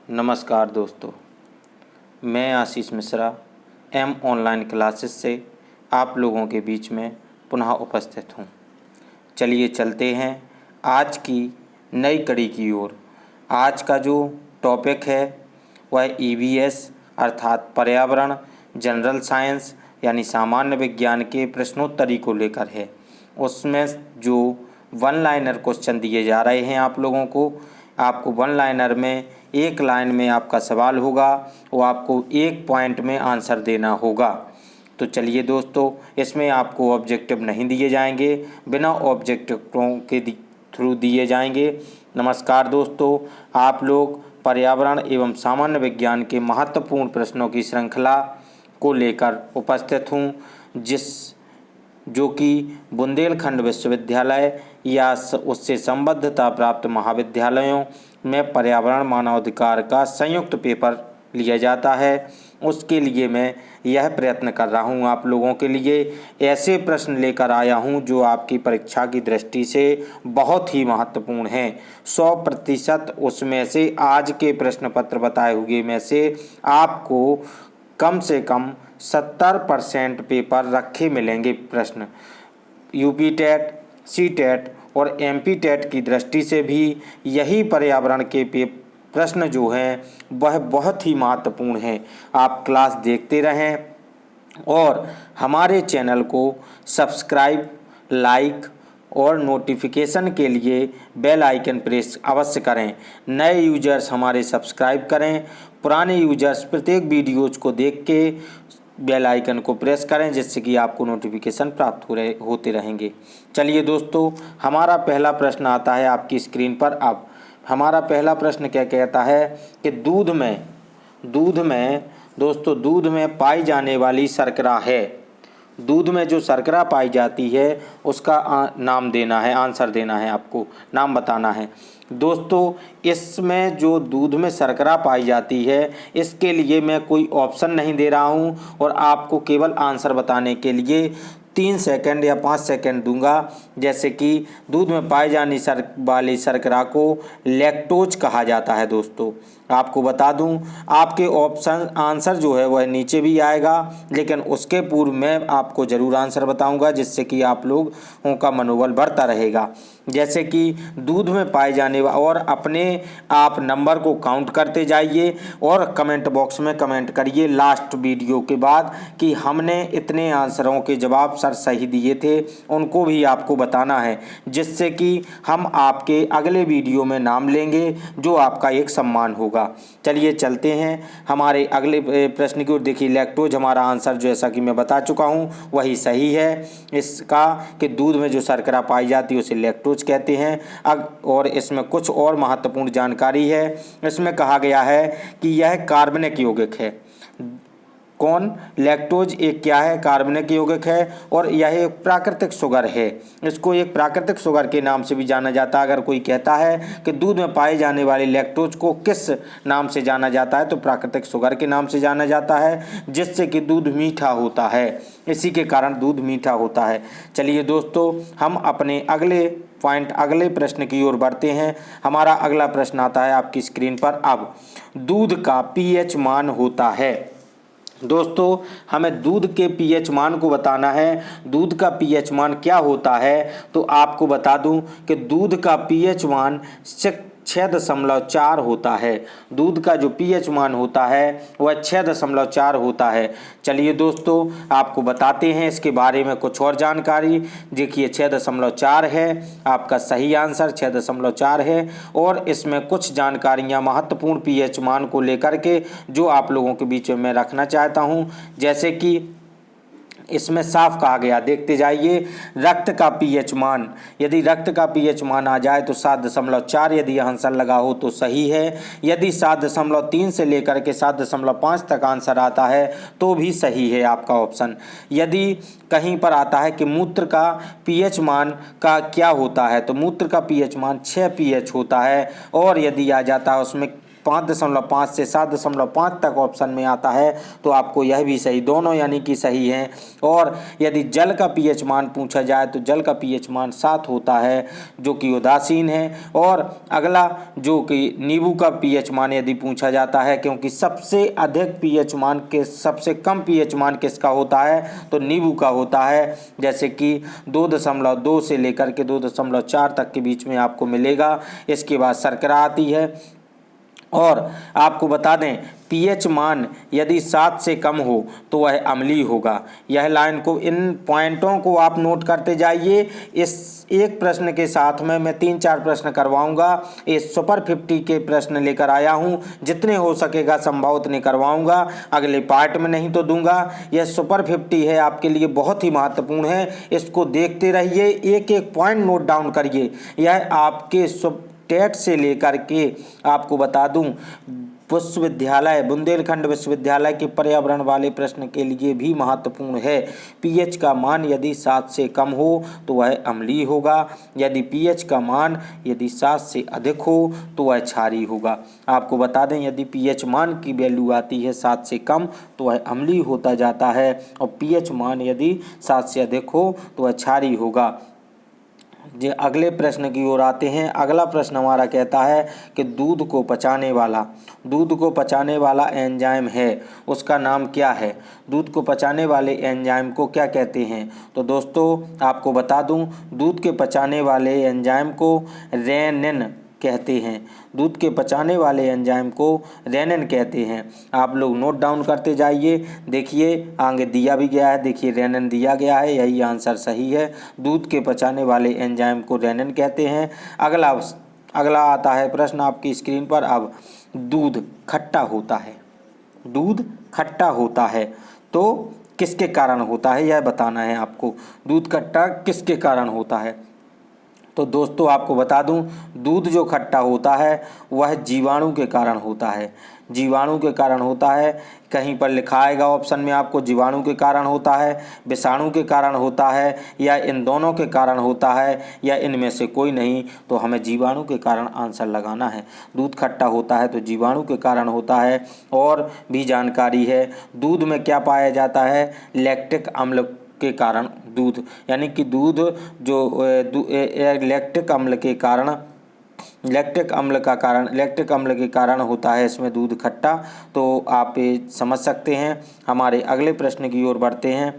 नमस्कार दोस्तों, मैं Ashish Mishra am online classes से आप लोगों के बीच में पुनः उपस्थित हूँ। चलिए चलते हैं आज की नई कड़ी की ओर। आज का जो टॉपिक है वह ईवीएस अर्थात पर्यावरण जनरल साइंस यानी सामान्य विज्ञान के प्रश्नोत्तरी को लेकर है। उसमें जो वन लाइनर क्वेश्चन दिए जा रहे हैं आप लोगों को, आपको वन लाइनर में एक लाइन में आपका सवाल होगा, वो आपको एक पॉइंट में आंसर देना होगा। तो चलिए दोस्तों, इसमें आपको ऑब्जेक्टिव नहीं दिए जाएंगे, बिना ऑब्जेक्टिवों के थ्रू दिए जाएंगे। नमस्कार दोस्तों, आप लोग पर्यावरण एवं सामान्य विज्ञान के महत्वपूर्ण प्रश्नों की श्रृंखला को लेकर उपस्थित हूँ, जो कि बुंदेलखंड विश्वविद्यालय या उससे संबद्धता प्राप्त महाविद्यालयों में पर्यावरण मानवाधिकार का संयुक्त पेपर लिया जाता है। उसके लिए मैं यह प्रयत्न कर रहा हूँ, आप लोगों के लिए ऐसे प्रश्न लेकर आया हूँ जो आपकी परीक्षा की दृष्टि से बहुत ही महत्वपूर्ण हैं। 100% उसमें से आज के प्रश्न पत्र बताए हुए में से आपको कम से कम 70% पेपर रखे मिलेंगे। प्रश्न यूपी टेट, सी टेट और एमपी टेट की दृष्टि से भी यही पर्यावरण के प्रश्न जो हैं वह बहुत ही महत्वपूर्ण हैं। आप क्लास देखते रहें और हमारे चैनल को सब्सक्राइब, लाइक और नोटिफिकेशन के लिए बेल आइकन प्रेस अवश्य करें। नए यूजर्स हमारे सब्सक्राइब करें, पुराने यूजर्स प्रत्येक वीडियोज़ को देख के बेल आइकन को प्रेस करें, जिससे कि आपको नोटिफिकेशन प्राप्त होते रहेंगे। चलिए दोस्तों, हमारा पहला प्रश्न आता है आपकी स्क्रीन पर। अब हमारा पहला प्रश्न क्या कहता है कि दूध में दोस्तों दूध में पाई जाने वाली शर्करा है। दूध में जो शर्करा पाई जाती है उसका नाम देना है, आंसर देना है, आपको नाम बताना है। दोस्तों, इसमें जो दूध में शर्करा पाई जाती है इसके लिए मैं कोई ऑप्शन नहीं दे रहा हूं और आपको केवल आंसर बताने के लिए 3 सेकंड या 5 सेकंड दूंगा। जैसे कि दूध में पाई जाने वाली शर्करा को लैक्टोज कहा जाता है। दोस्तों, आपको बता दूं, आपके ऑप्शन आंसर जो है वह नीचे भी आएगा, लेकिन उसके पूर्व मैं आपको ज़रूर आंसर बताऊंगा, जिससे कि आप लोगों का मनोबल बढ़ता रहेगा। जैसे कि दूध में पाए जाने और अपने आप नंबर को काउंट करते जाइए और कमेंट बॉक्स में कमेंट करिए लास्ट वीडियो के बाद कि हमने इतने आंसरों के जवाब सर सही दिए थे, उनको भी आपको बताना है, जिससे कि हम आपके अगले वीडियो में नाम लेंगे, जो आपका एक सम्मान होगा। चलिए चलते हैं हमारे अगले प्रश्न की ओर। देखिए, लैक्टोज हमारा आंसर जैसा कि मैं बता चुका हूँ वही सही है इसका, कि दूध में जो शर्करा पाई जाती है उसे लैक्टोज कहते हैं। और इसमें कुछ और महत्वपूर्ण जानकारी है। इसमें कहा गया है कि यह कार्बनिक यौगिक है। कौन? लैक्टोज एक क्या है? कार्बनिक यौगिक है और यह एक प्राकृतिक शुगर है। इसको एक प्राकृतिक शुगर के नाम से भी जाना जाता है। अगर कोई कहता है कि दूध में पाए जाने वाले लैक्टोज को किस नाम से जाना जाता है, तो प्राकृतिक शुगर के नाम से जाना जाता है, जिससे कि दूध मीठा होता है। इसी के कारण दूध मीठा होता है। चलिए दोस्तों, हम अपने अगले प्रश्न की ओर बढ़ते हैं। हमारा अगला प्रश्न आता है आपकी स्क्रीन पर। अब दूध का पीएच मान होता है। दोस्तों, हमें दूध के पीएच मान को बताना है। दूध का पीएच मान क्या होता है, तो आपको बता दूं कि दूध का पीएच मान 6.4 होता है। दूध का जो पीएच मान होता है वह 6.4 होता है। चलिए दोस्तों, आपको बताते हैं इसके बारे में कुछ और जानकारी। देखिए, 6.4 है आपका सही आंसर, 6.4 है। और इसमें कुछ जानकारियां महत्वपूर्ण पीएच मान को लेकर के जो आप लोगों के बीच में मैं रखना चाहता हूं। जैसे कि इसमें साफ कहा गया, देखते जाइए, रक्त का पीएच मान, यदि रक्त का पीएच मान आ जाए तो 7.4, यदि आंसर लगा हो तो सही है। यदि 7.3 से लेकर के 7.5 तक आंसर आता है तो भी सही है आपका ऑप्शन। यदि कहीं पर आता है कि मूत्र का पीएच मान क्या होता है, तो मूत्र का पीएच मान 6 पीएच होता है। और यदि आ जाता है उसमें 5.5 से 7.5 तक ऑप्शन में आता है तो आपको यह भी सही, दोनों यानी कि सही हैं। और यदि जल का पीएच मान पूछा जाए तो जल का पीएच मान 7 होता है जो कि उदासीन है। और अगला जो कि नींबू का पीएच मान यदि पूछा जाता है, क्योंकि सबसे अधिक पीएच मान के सबसे कम पीएच मान किसका होता है तो नींबू का होता है, जैसे कि 2.2 से लेकर के 2.4 तक के बीच में आपको मिलेगा। इसके बाद शर्करा आती है। और आपको बता दें पीएच मान यदि 7 से कम हो तो वह अम्लीय होगा। यह लाइन को, इन पॉइंटों को आप नोट करते जाइए। इस एक प्रश्न के साथ में मैं 3-4 प्रश्न करवाऊंगा। इस सुपर 50 के प्रश्न लेकर आया हूं, जितने हो सकेगा संभव उतने करवाऊंगा, अगले पार्ट में नहीं तो दूंगा। यह सुपर 50 है, आपके लिए बहुत ही महत्वपूर्ण है, इसको देखते रहिए, एक एक पॉइंट नोट डाउन करिए। यह आपके टेट से लेकर के आपको बता दूं विश्वविद्यालय, बुंदेलखंड विश्वविद्यालय के पर्यावरण वाले प्रश्न के लिए भी महत्वपूर्ण है। पीएच का मान यदि 7 से कम हो तो वह अम्लीय होगा, यदि पीएच का मान यदि 7 से अधिक हो तो वह क्षारीय होगा। आपको बता दें यदि पीएच मान की वैल्यू आती है 7 से कम तो वह अम्लीय होता जाता है, और पीएच मान यदि 7 से अधिक हो तो वह क्षारीय होगा। जो अगले प्रश्न की ओर आते हैं। अगला प्रश्न हमारा कहता है कि दूध को पचाने वाला एंजाइम है, उसका नाम क्या है। दूध को पचाने वाले एंजाइम को क्या कहते हैं। तो दोस्तों आपको बता दूं दूध के पचाने वाले एंजाइम को रेनिन कहते हैं। दूध के पचाने वाले एंजाइम को रेनिन कहते हैं। आप लोग नोट डाउन करते जाइए। देखिए आगे दिया भी गया है, देखिए रेनिन दिया गया है, यही आंसर सही है। दूध के पचाने वाले एंजाइम को रेनिन कहते हैं। अगला आता है प्रश्न आपकी स्क्रीन पर। अब दूध खट्टा होता है तो किसके कारण होता है, यह बताना है आपको। दूध खट्टा किसके कारण होता है। तो दोस्तों आपको बता दूं दूध जो खट्टा होता है वह जीवाणु के कारण होता है। कहीं पर लिखा आएगा ऑप्शन में आपको जीवाणु के कारण होता है, विषाणु के कारण होता है, या इन दोनों के कारण होता है, या इनमें से कोई नहीं। तो हमें जीवाणु के कारण आंसर लगाना है। दूध खट्टा होता है तो जीवाणु के कारण होता है। और भी जानकारी है, दूध में क्या पाया जाता है, लैक्टिक अम्ल के कारण दूध, यानी कि दूध जो लैक्टिक अम्ल के कारण होता है इसमें दूध खट्टा। तो आप ये समझ सकते हैं। हमारे अगले प्रश्न की ओर बढ़ते हैं।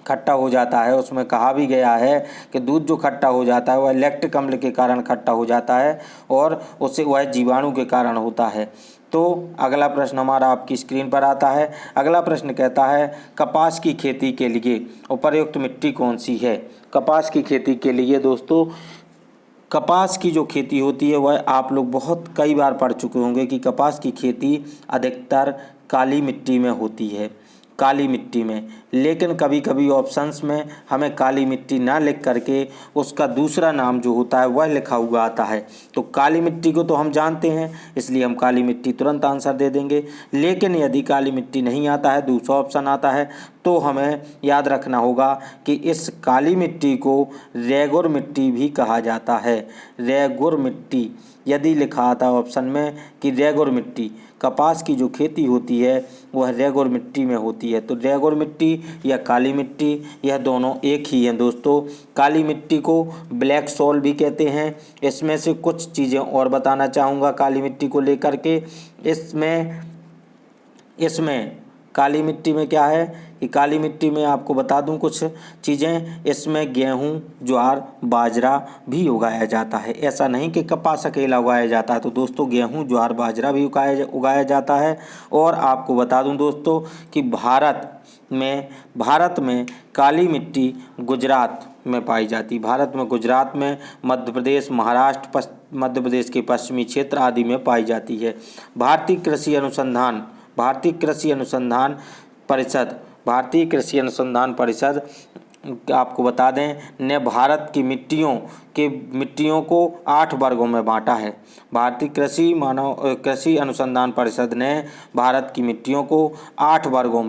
खट्टा हो जाता है, उसमें कहा भी गया है कि दूध जो खट्टा हो जाता है वह लैक्टिक अम्ल के कारण खट्टा हो जाता है, और उससे वह जीवाणु के कारण होता है। तो अगला प्रश्न हमारा आपकी स्क्रीन पर आता है। अगला प्रश्न कहता है कपास की खेती के लिए उपयुक्त मिट्टी कौन सी है। कपास की खेती के लिए दोस्तों, कपास की जो खेती होती है वह आप लोग बहुत कई बार पढ़ चुके होंगे कि कपास की खेती अधिकतर काली मिट्टी में होती है, लेकिन कभी कभी ऑप्शंस में हमें काली मिट्टी ना लिख करके उसका दूसरा नाम जो होता है वह लिखा हुआ आता है। तो काली मिट्टी को तो हम जानते हैं, इसलिए हम काली मिट्टी तुरंत आंसर दे देंगे। लेकिन यदि काली मिट्टी नहीं आता है, दूसरा ऑप्शन आता है, तो हमें याद रखना होगा कि इस काली मिट्टी को रेगुर मिट्टी भी कहा जाता है। रेगुर मिट्टी यदि लिखा आता ऑप्शन में कि रेगुर मिट्टी, कपास की जो खेती होती है वह रेगुर मिट्टी में होती है। तो रेगुर मिट्टी या काली मिट्टी यह दोनों एक ही हैं दोस्तों। काली मिट्टी को ब्लैक सॉल भी कहते हैं। इसमें से कुछ चीज़ें और बताना चाहूँगा काली मिट्टी को लेकर के। इसमें काली मिट्टी में क्या है कि काली मिट्टी में आपको बता दूं कुछ चीज़ें, इसमें गेहूं, ज्वार, बाजरा भी उगाया जाता है। ऐसा नहीं कि कपास अकेला उगाया जाता है। तो दोस्तों गेहूं, ज्वार, बाजरा भी उगाया जाता है। और आपको बता दूं दोस्तों कि भारत में काली मिट्टी गुजरात में पाई जाती है। भारत में गुजरात में, मध्य प्रदेश, महाराष्ट्र, मध्य प्रदेश के पश्चिमी क्षेत्र आदि में पाई जाती है। भारतीय कृषि अनुसंधान परिषद आपको बता दें ने भारत की मिट्टियों को 8 वर्गों में बांटा है। भारतीय कृषि अनुसंधान परिषद ने भारत की मिट्टियों को 8 वर्गों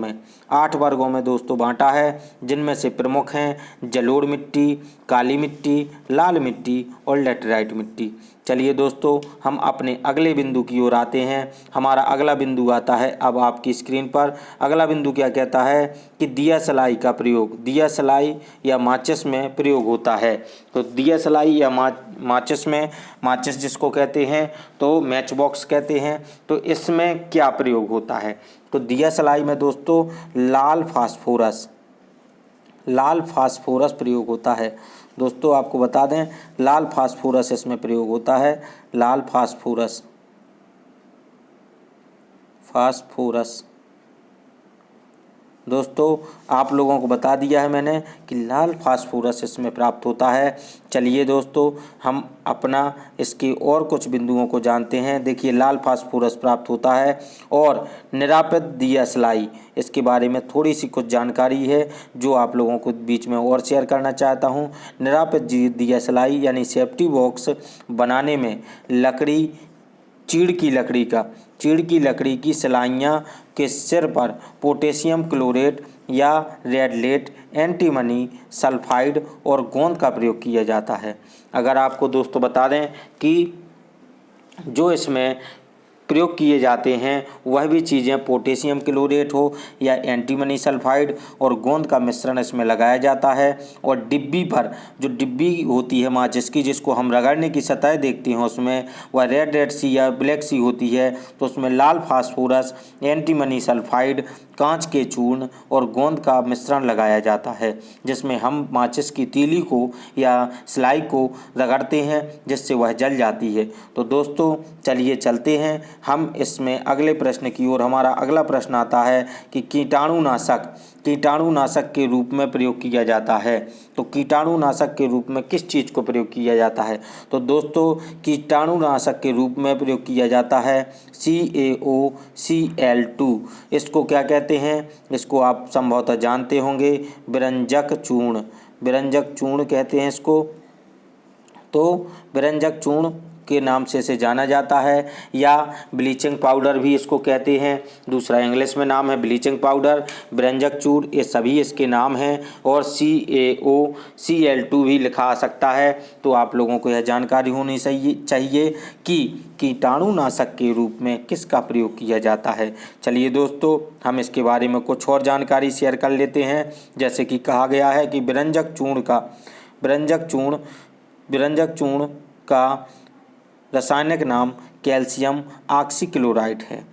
में दोस्तों बांटा है, जिनमें से प्रमुख हैं जलोढ़ मिट्टी, काली मिट्टी, लाल मिट्टी और लेटराइट मिट्टी। चलिए दोस्तों, हम अपने अगले बिंदु की ओर आते हैं। हमारा अगला बिंदु आता है अब आपकी स्क्रीन पर। अगला बिंदु क्या कहता है कि दिया सलाई का प्रयोग दिया सलाई या माचिस में प्रयोग होता है। तो दिया सलाई या माचिस जिसको कहते हैं तो मैच बॉक्स कहते हैं, तो इसमें क्या प्रयोग होता है। तो दिया सलाई में दोस्तों लाल फास्फोरस प्रयोग होता है। दोस्तों आपको बता दें लाल फास्फोरस इसमें प्रयोग होता है। लाल फास्फोरस दोस्तों आप लोगों को बता दिया है मैंने कि लाल फास्फोरस इसमें प्राप्त होता है। चलिए दोस्तों, हम अपना इसके और कुछ बिंदुओं को जानते हैं। देखिए, लाल फास्फोरस प्राप्त होता है और निरापित दिया सलाई, इसके बारे में थोड़ी सी कुछ जानकारी है जो आप लोगों को बीच में और शेयर करना चाहता हूँ। निरापित दिया सलाई यानी सेफ्टी बॉक्स बनाने में चीड़ की लकड़ी की सलाइयाँ के सिर पर पोटेशियम क्लोरेट या रेडलेट, एंटीमनी सल्फाइड और गोंद का प्रयोग किया जाता है। अगर आपको दोस्तों बता दें कि जो इसमें प्रयोग किए जाते हैं वह भी चीज़ें पोटेशियम क्लोरेट हो या एंटीमनी सल्फाइड और गोंद का मिश्रण इसमें लगाया जाता है। और डिब्बी पर जो डिब्बी होती है माचिस की, जिसको हम रगड़ने की सतह देखते हैं, उसमें वह रेड सी या ब्लैक सी होती है, तो उसमें लाल फास्फोरस, एंटीमनी सल्फाइड, कांच के चूर्ण और गोंद का मिश्रण लगाया जाता है, जिसमें हम माचिस की तीली को या सिलाई को रगड़ते हैं, जिससे वह जल जाती है। तो दोस्तों चलिए चलते हैं हम इसमें अगले प्रश्न की ओर। हमारा अगला प्रश्न आता है कि कीटाणुनाशक के रूप में प्रयोग किया जाता है। तो कीटाणुनाशक के रूप में किस चीज़ को प्रयोग किया जाता है। तो दोस्तों कीटाणुनाशक के रूप में प्रयोग किया जाता है CaOCl2। इसको क्या कहते हैं, इसको आप संभवतः जानते होंगे, विरंजक चूर्ण कहते हैं इसको। तो विरंजक चूर्ण के नाम से इसे जाना जाता है, या ब्लीचिंग पाउडर भी इसको कहते हैं। दूसरा इंग्लिश में नाम है ब्लीचिंग पाउडर, विरंजक चूर्ण, ये सभी इसके नाम हैं। और CaOCl2 भी लिखा आ सकता है। तो आप लोगों को यह जानकारी होनी चाहिए कि कीटाणुनाशक के रूप में किसका प्रयोग किया जाता है। चलिए दोस्तों, हम इसके बारे में कुछ और जानकारी शेयर कर लेते हैं। जैसे कि कहा गया है कि विरंजक चूर्ण का रासायनिक नाम कैल्शियम ऑक्सीक्लोराइड है।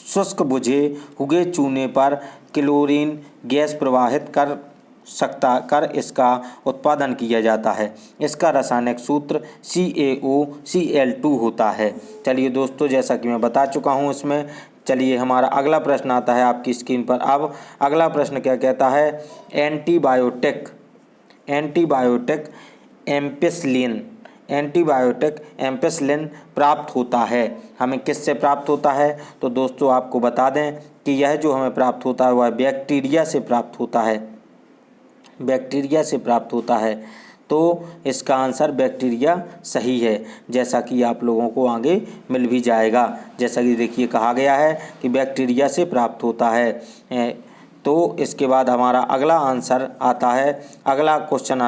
शुष्क बुझे हुए चूने पर क्लोरीन गैस प्रवाहित कर इसका उत्पादन किया जाता है। इसका रासायनिक सूत्र CaOCl2 होता है। चलिए दोस्तों, जैसा कि मैं बता चुका हूँ इसमें। चलिए हमारा अगला प्रश्न आता है आपकी स्क्रीन पर। अब अगला प्रश्न क्या कहता है, एंटीबायोटिक एम्पेसिलिन प्राप्त होता है। हमें किससे प्राप्त होता है। तो दोस्तों आपको बता दें कि यह जो हमें प्राप्त होता है वह बैक्टीरिया से प्राप्त होता है। तो इसका आंसर बैक्टीरिया सही है, जैसा कि आप लोगों को आगे मिल भी जाएगा। जैसा कि देखिए कहा गया है कि बैक्टीरिया से प्राप्त होता है। तो इसके बाद हमारा अगला क्वेश्चन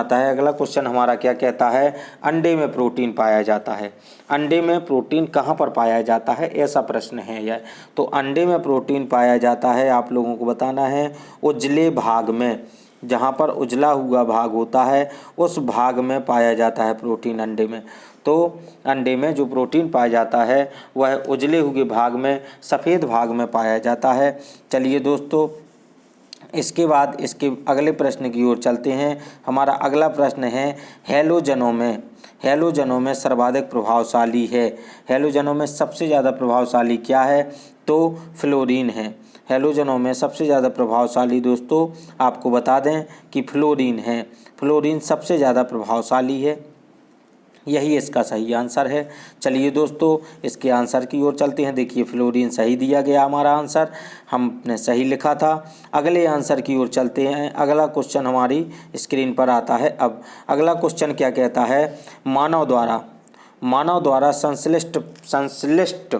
हमारा क्या कहता है, अंडे में प्रोटीन पाया जाता है। अंडे में प्रोटीन कहाँ पर पाया जाता है, ऐसा प्रश्न है यह। तो अंडे में प्रोटीन पाया जाता है, आप लोगों को बताना है उजले भाग में, जहाँ पर उजला हुआ भाग होता है उस भाग में पाया जाता है प्रोटीन अंडे में। तो अंडे में जो प्रोटीन पाया जाता है वह उजले हुए भाग में, सफ़ेद भाग में पाया जाता है। चलिए दोस्तों, इसके बाद इसके अगले प्रश्न की ओर चलते हैं। हमारा अगला प्रश्न है हैलोजनों में सर्वाधिक प्रभावशाली है। हैलोजनों में सबसे ज़्यादा प्रभावशाली क्या है, तो फ्लोरीन है। हैलोजनों में सबसे ज़्यादा प्रभावशाली दोस्तों आपको बता दें कि फ्लोरीन है। फ्लोरीन सबसे ज़्यादा प्रभावशाली है। यही इसका सही आंसर है। चलिए दोस्तों, इसके आंसर की ओर चलते हैं। देखिए फ्लोरीन सही दिया गया हमारा आंसर, हमने सही लिखा था। अगले आंसर की ओर चलते हैं। अगला क्वेश्चन हमारी स्क्रीन पर आता है। अब अगला क्वेश्चन क्या कहता है, मानव द्वारा संश्लिष्ट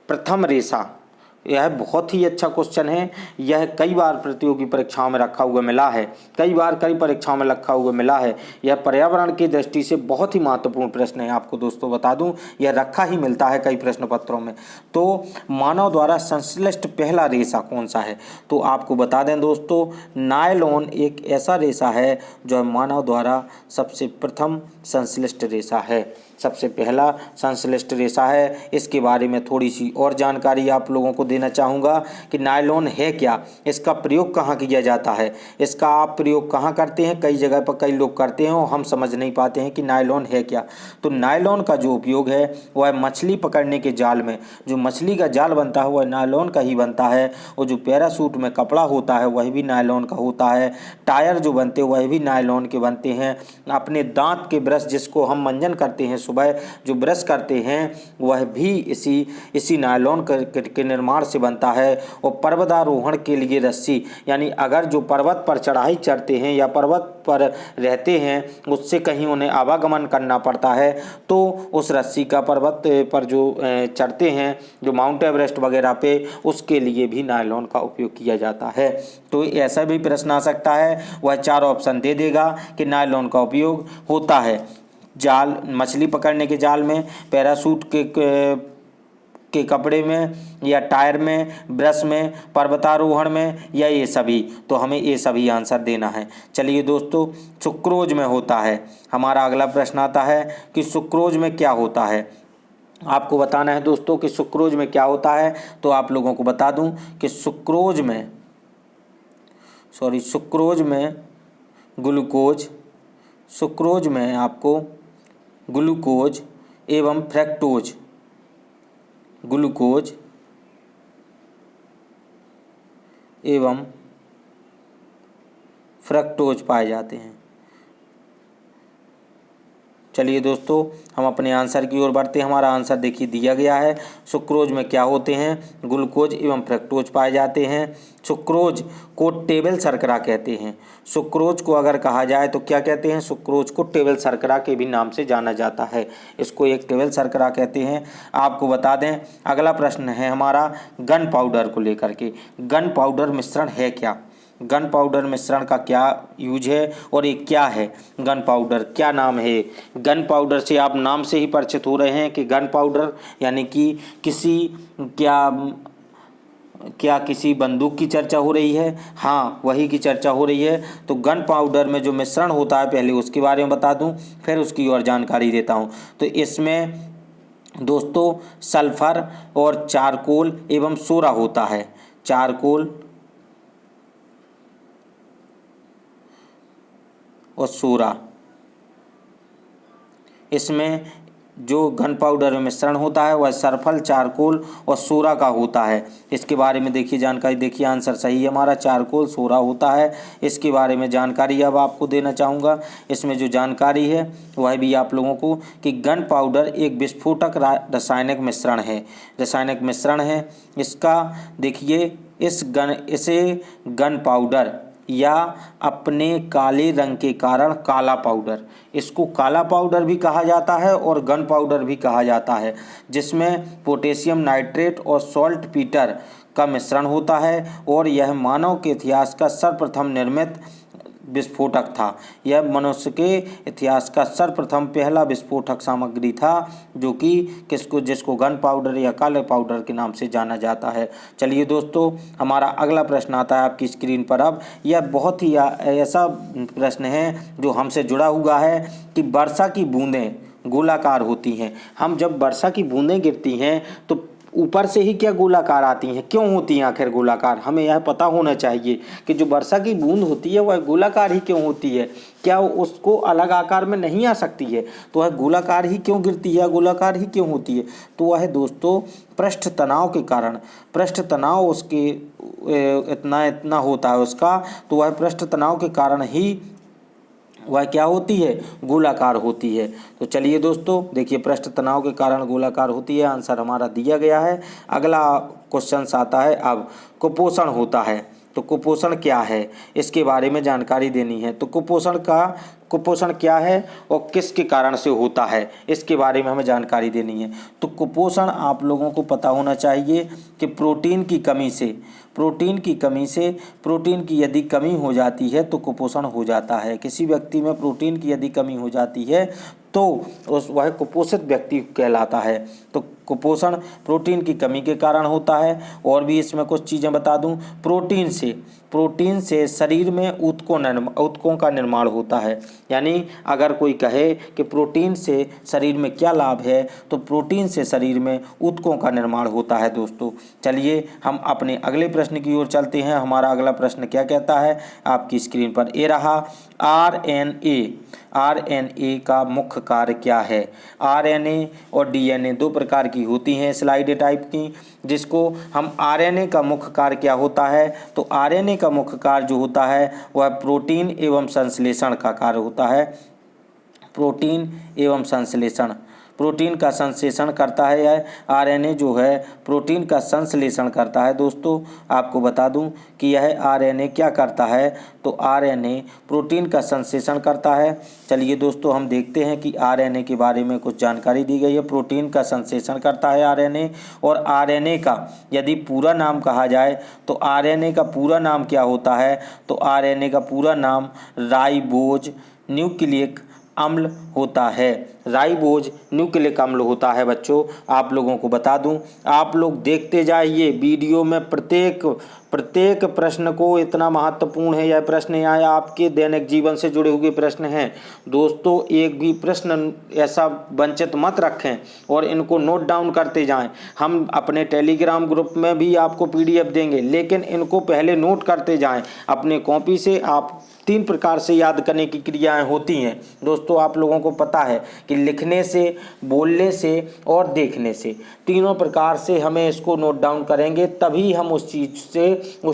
प्रथम रेशा। यह बहुत ही अच्छा क्वेश्चन है। यह कई बार प्रतियोगी परीक्षाओं में रखा हुआ मिला है, कई परीक्षाओं में रखा हुआ मिला है। यह पर्यावरण की दृष्टि से बहुत ही महत्वपूर्ण प्रश्न है। आपको दोस्तों बता दूं, यह रखा ही मिलता है कई प्रश्न पत्रों में। तो मानव द्वारा संश्लिष्ट पहला रेशा कौन सा है? तो आपको बता दें दोस्तों, नायलॉन एक ऐसा रेशा है जो मानव द्वारा सबसे प्रथम संश्लिष्ट रेशा है, सबसे पहला संश्लिष्ट रेशा है। इसके बारे में थोड़ी सी और जानकारी आप लोगों को देना चाहूँगा कि नायलॉन है क्या, इसका प्रयोग कहाँ किया जाता है, इसका आप प्रयोग कहाँ करते हैं। कई जगह पर कई लोग करते हैं और हम समझ नहीं पाते हैं कि नायलॉन है क्या। तो नायलॉन का जो उपयोग है वह मछली पकड़ने के जाल में, जो मछली का जाल बनता है वह नायलॉन का ही बनता है। और जो पैराशूट में कपड़ा होता है वह भी नायलॉन का होता है। टायर जो बनते हैं वह भी नायलॉन के बनते हैं। अपने दांत के ब्रश जिसको हम मंजन करते हैं, सुबह जो ब्रश करते हैं, वह भी इसी नायलॉन के निर्माण से बनता है। और पर्वतारोहण के लिए रस्सी, यानी अगर जो पर्वत पर चढ़ाई चढ़ते हैं या पर्वत पर रहते हैं, उससे कहीं उन्हें आवागमन करना पड़ता है, तो उस रस्सी का पर्वत पर जो चढ़ते हैं, जो माउंट एवरेस्ट वगैरह पे, उसके लिए भी नायलॉन का उपयोग किया जाता है। तो ऐसा भी प्रश्न आ सकता है, वह 4 ऑप्शन दे देगा कि नायलॉन का उपयोग होता है जाल, मछली पकड़ने के जाल में, पैराशूट के कपड़े में, या टायर में, ब्रश में, पर्वतारोहण में, या ये सभी। तो हमें ये सभी आंसर देना है। चलिए दोस्तों, सुक्रोज में होता है। हमारा अगला प्रश्न आता है कि सुक्रोज में क्या होता है। आपको बताना है दोस्तों कि सुक्रोज में क्या होता है। तो आप लोगों को बता दूं कि सुक्रोज में आपको ग्लूकोज एवं फ्रक्टोज पाए जाते हैं। चलिए दोस्तों, हम अपने आंसर की ओर बढ़ते हैं। हमारा आंसर देखिए दिया गया है। सुक्रोज में क्या होते हैं, ग्लूकोज एवं फ्रक्टोज पाए जाते हैं। सुक्रोज को टेबल शर्करा कहते हैं। सुक्रोज को अगर कहा जाए तो क्या कहते हैं, सुक्रोज को टेबल शर्करा के भी नाम से जाना जाता है। इसको एक टेबल शर्करा कहते हैं। आपको बता दें, अगला प्रश्न है हमारा गन पाउडर को लेकर के। गन पाउडर मिश्रण है क्या? गन पाउडर मिश्रण का क्या यूज है और ये क्या है? गन पाउडर क्या नाम है? गन पाउडर से आप नाम से ही परिचित हो रहे हैं कि गन पाउडर यानी कि क्या किसी बंदूक की चर्चा हो रही है? हाँ, वही की चर्चा हो रही है। तो गन पाउडर में जो मिश्रण होता है, पहले उसके बारे में बता दूं, फिर उसकी और जानकारी देता हूं। तो इसमें दोस्तों सल्फर और चारकोल एवं सोरा होता है। चारकोल और सोरा, इसमें जो गन पाउडर में मिश्रण होता है वह सल्फर, चारकोल और सोरा का होता है। इसके बारे में देखिए जानकारी, देखिए आंसर सही है हमारा, चारकोल सोरा होता है। इसके बारे में जानकारी अब आपको देना चाहूँगा। इसमें जो जानकारी है वह भी आप लोगों को कि गन पाउडर एक विस्फोटक रासायनिक मिश्रण है। इसका देखिए इसे गन पाउडर या अपने काले रंग के कारण काला पाउडर, इसको काला पाउडर भी कहा जाता है और गन पाउडर भी कहा जाता है, जिसमें पोटेशियम नाइट्रेट और सॉल्ट पीटर का मिश्रण होता है। और यह मानव के इतिहास का सर्वप्रथम निर्मित विस्फोटक था। यह मनुष्य के इतिहास का सर्वप्रथम पहला विस्फोटक सामग्री था, जो कि जिसको गन पाउडर या काले पाउडर के नाम से जाना जाता है। चलिए दोस्तों, हमारा अगला प्रश्न आता है आपकी स्क्रीन पर। अब यह बहुत ही ऐसा प्रश्न है जो हमसे जुड़ा हुआ है कि वर्षा की बूंदें गोलाकार होती हैं। हम जब वर्षा की बूंदें गिरती हैं तो ऊपर से ही क्या गोलाकार आती हैं, क्यों होती हैं आखिर गोलाकार? हमें यह पता होना चाहिए कि जो वर्षा की बूंद होती है वह गोलाकार ही क्यों होती है, क्या उसको अलग आकार में नहीं आ सकती है? तो वह गोलाकार ही क्यों गिरती है, गोलाकार ही क्यों होती है? तो वह दोस्तों पृष्ठ तनाव के कारण, पृष्ठ तनाव उसके इतना होता है उसका, तो वह पृष्ठ तनाव के कारण ही वह क्या होती है, गोलाकार होती है। तो चलिए दोस्तों देखिए, पृष्ठ तनाव के कारण गोलाकार होती है, आंसर हमारा दिया गया है। अगला क्वेश्चन आता है अब, कुपोषण होता है तो कुपोषण क्या है, इसके बारे में जानकारी देनी है। तो कुपोषण क्या है और किसके कारण से होता है, इसके बारे में हमें जानकारी देनी है। तो कुपोषण आप लोगों को पता होना चाहिए कि प्रोटीन की यदि कमी हो जाती है तो कुपोषण हो जाता है। किसी व्यक्ति में प्रोटीन की यदि कमी हो जाती है तो वह कुपोषित व्यक्ति कहलाता है। तो कुपोषण प्रोटीन की कमी के कारण होता है। और भी इसमें कुछ चीज़ें बता दूं, प्रोटीन से शरीर में ऊतकों का निर्माण होता है। यानी अगर कोई कहे कि प्रोटीन से शरीर में क्या लाभ है, तो प्रोटीन से शरीर में ऊतकों का निर्माण होता है। दोस्तों चलिए हम अपने अगले प्रश्न की ओर चलते हैं। हमारा अगला प्रश्न क्या कहता है, आपकी स्क्रीन पर ये रहा, आरएनए का मुख्य कार्य क्या है। आरएनए और डीएनए दो प्रकार की होती हैं स्लाइड टाइप की, जिसको हम आरएनए का मुख्य कार्य क्या होता है, तो आरएनए का मुख्य कार्य जो होता है वह प्रोटीन एवं संश्लेषण का कार्य होता है। प्रोटीन का संश्लेषण करता है। यह आरएनए जो है प्रोटीन का संश्लेषण करता है। दोस्तों आपको बता दूं कि यह आरएनए क्या करता है, तो आरएनए प्रोटीन का संश्लेषण करता है। चलिए दोस्तों हम देखते हैं कि आरएनए के बारे में कुछ जानकारी दी गई है। प्रोटीन का संश्लेषण करता है आरएनए, और आरएनए का यदि पूरा नाम कहा जाए तो आरएनए का पूरा नाम क्या होता है, तो आरएनए का पूरा नाम राइबोज न्यूक्लिक अम्ल होता है। राइबोज न्यूक्लिक अम्ल होता है। बच्चों आप लोगों को बता दूं, आप लोग देखते जाइए वीडियो में प्रत्येक प्रश्न को इतना महत्वपूर्ण है। यह प्रश्न यहाँ आपके दैनिक जीवन से जुड़े हुए प्रश्न हैं। दोस्तों एक भी प्रश्न ऐसा वंचित मत रखें और इनको नोट डाउन करते जाएं। हम अपने टेलीग्राम ग्रुप में भी आपको PDF देंगे, लेकिन इनको पहले नोट करते जाएं अपने कॉपी से। आप 3 प्रकार से याद करने की क्रियाएं होती हैं। दोस्तों आप लोगों को पता है कि लिखने से, बोलने से और देखने से, तीनों प्रकार से हमें इसको नोट डाउन करेंगे, तभी हम उस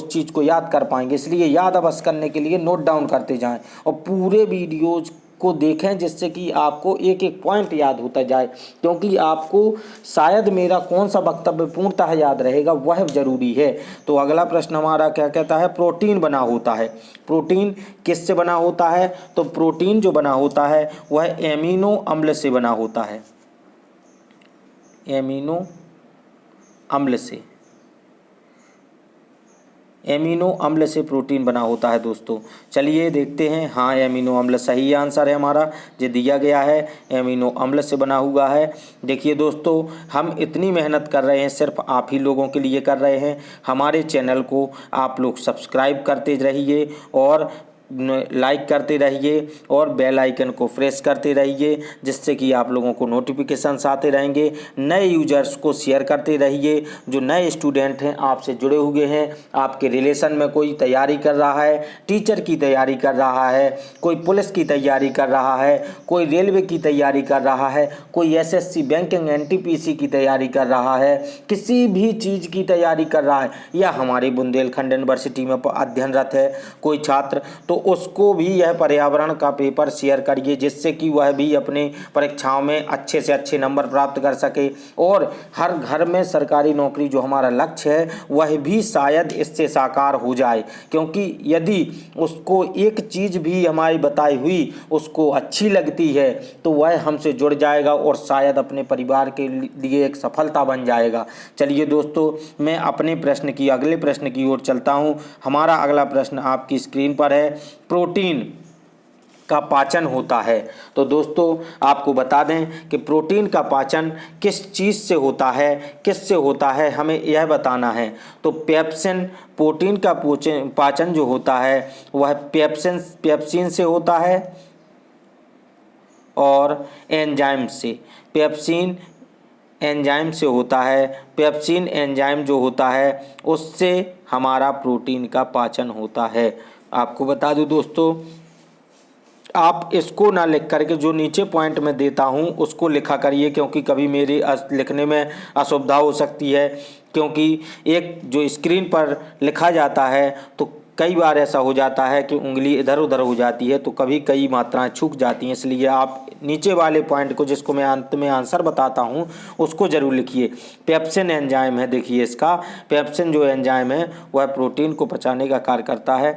चीज़ को याद कर पाएंगे। इसलिए याद अवश्य करने के लिए नोट डाउन करते जाएं और पूरे वीडियोज़ को देखें, जिससे कि आपको एक एक पॉइंट याद होता जाए, क्योंकि आपको शायद मेरा कौन सा वक्तव्य पूर्णतः याद रहेगा वह जरूरी है। तो अगला प्रश्न हमारा क्या कहता है, प्रोटीन बना होता है। प्रोटीन किससे बना होता है, तो प्रोटीन जो बना होता है वह एमिनो अम्ल से बना होता है। एमिनो अम्ल से प्रोटीन बना होता है। दोस्तों चलिए देखते हैं। हाँ एमिनो अम्ल सही आंसर है हमारा, जो दिया गया है एमिनो अम्ल से बना हुआ है। देखिए दोस्तों हम इतनी मेहनत कर रहे हैं, सिर्फ आप ही लोगों के लिए कर रहे हैं। हमारे चैनल को आप लोग सब्सक्राइब करते रहिए और लाइक करते रहिए और बेल आइकन को प्रेस करते रहिए, जिससे कि आप लोगों को नोटिफिकेशंस आते रहेंगे। नए यूजर्स को शेयर करते रहिए। जो नए स्टूडेंट हैं आपसे जुड़े हुए हैं, आपके रिलेशन में कोई तैयारी कर रहा है, टीचर की तैयारी कर रहा है, कोई पुलिस की तैयारी कर रहा है, कोई रेलवे की तैयारी कर रहा है, कोई SSC बैंकिंग NTPC की तैयारी कर रहा है, किसी भी चीज़ की तैयारी कर रहा है, या हमारी बुंदेलखंड यूनिवर्सिटी में अध्ययनरत है कोई छात्र, तो उसको भी यह पर्यावरण का पेपर शेयर करिए, जिससे कि वह भी अपने परीक्षाओं में अच्छे से अच्छे नंबर प्राप्त कर सके और हर घर में सरकारी नौकरी जो हमारा लक्ष्य है वह भी शायद इससे साकार हो जाए। क्योंकि यदि उसको एक चीज़ भी हमारी बताई हुई उसको अच्छी लगती है तो वह हमसे जुड़ जाएगा और शायद अपने परिवार के लिए एक सफलता बन जाएगा। चलिए दोस्तों मैं अपने अगले प्रश्न की ओर चलता हूँ। हमारा अगला प्रश्न आपकी स्क्रीन पर है, प्रोटीन का पाचन होता है। तो दोस्तों आपको बता दें कि प्रोटीन का पाचन किस चीज़ से होता है, किससे होता है, हमें यह बताना है। तो प्रोटीन का पाचन जो होता है वह पेप्सिन से होता है और एंजाइम से। एंजाइम से होता है। पेप्सिन एंजाइम जो होता है उससे हमारा प्रोटीन का पाचन होता है। आपको बता दूं दोस्तों, आप इसको ना लिख करके जो नीचे पॉइंट में देता हूं उसको लिखा करिए, क्योंकि कभी मेरे लिखने में असुविधा हो सकती है। क्योंकि एक जो स्क्रीन पर लिखा जाता है तो कई बार ऐसा हो जाता है कि उंगली इधर उधर हो जाती है, तो कभी कई मात्राएं छूट जाती हैं, इसलिए आप नीचे वाले पॉइंट को, जिसको मैं अंत में आंसर बताता हूँ, उसको ज़रूर लिखिए। पेप्सिन एंजाइम है, देखिए इसका पेप्सिन जो एंजाइम है वह प्रोटीन को पचाने का कार्य करता है।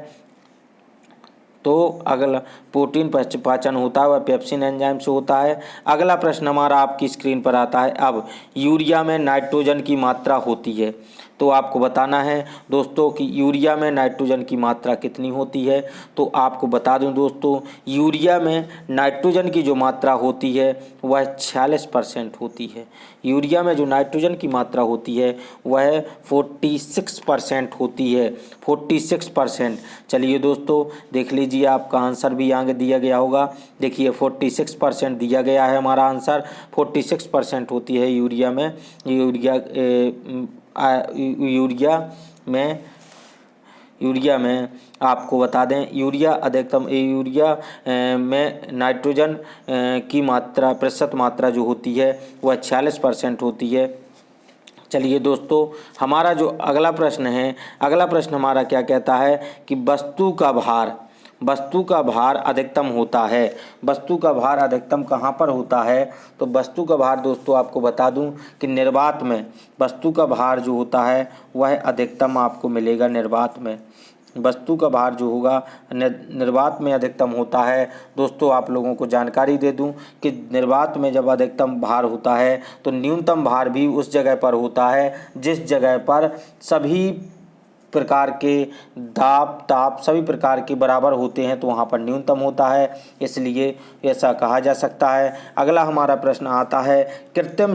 तो अगला प्रोटीन पाचन होता है वह पेप्सिन एंजाइम से होता है। अगला प्रश्न हमारा आपकी स्क्रीन पर आता है। अब यूरिया में नाइट्रोजन की मात्रा होती है, तो आपको बताना है दोस्तों कि यूरिया में नाइट्रोजन की मात्रा कितनी होती है। तो आपको बता दूं दोस्तों, यूरिया में नाइट्रोजन की जो मात्रा होती है वह 46% होती है। यूरिया में जो नाइट्रोजन की मात्रा होती है वह 46% होती है, 46%। चलिए दोस्तों देख लीजिए, आपका आंसर भी आगे दिया गया होगा। देखिए 46% दिया गया है हमारा आंसर, 46% होती है यूरिया में। यूरिया में आपको बता दें, यूरिया अधिकतम में नाइट्रोजन की मात्रा, प्रतिशत मात्रा जो होती है वह 46% होती है। चलिए दोस्तों, हमारा जो अगला प्रश्न है, अगला प्रश्न हमारा क्या कहता है कि वस्तु का भार अधिकतम होता है। वस्तु का भार अधिकतम कहाँ पर होता है? तो वस्तु का भार दोस्तों आपको बता दूं कि निर्वात में वस्तु का भार जो होता है वह अधिकतम आपको मिलेगा। निर्वात में वस्तु का भार जो होगा निर्वात में अधिकतम होता है। दोस्तों आप लोगों को जानकारी दे दूं कि निर्वात में जब अधिकतम भार होता है तो न्यूनतम भार भी उस जगह पर होता है जिस जगह पर सभी प्रकार के दाब ताप सभी प्रकार के बराबर होते हैं, तो वहाँ पर न्यूनतम होता है, इसलिए ऐसा कहा जा सकता है। अगला हमारा प्रश्न आता है, कृत्रिम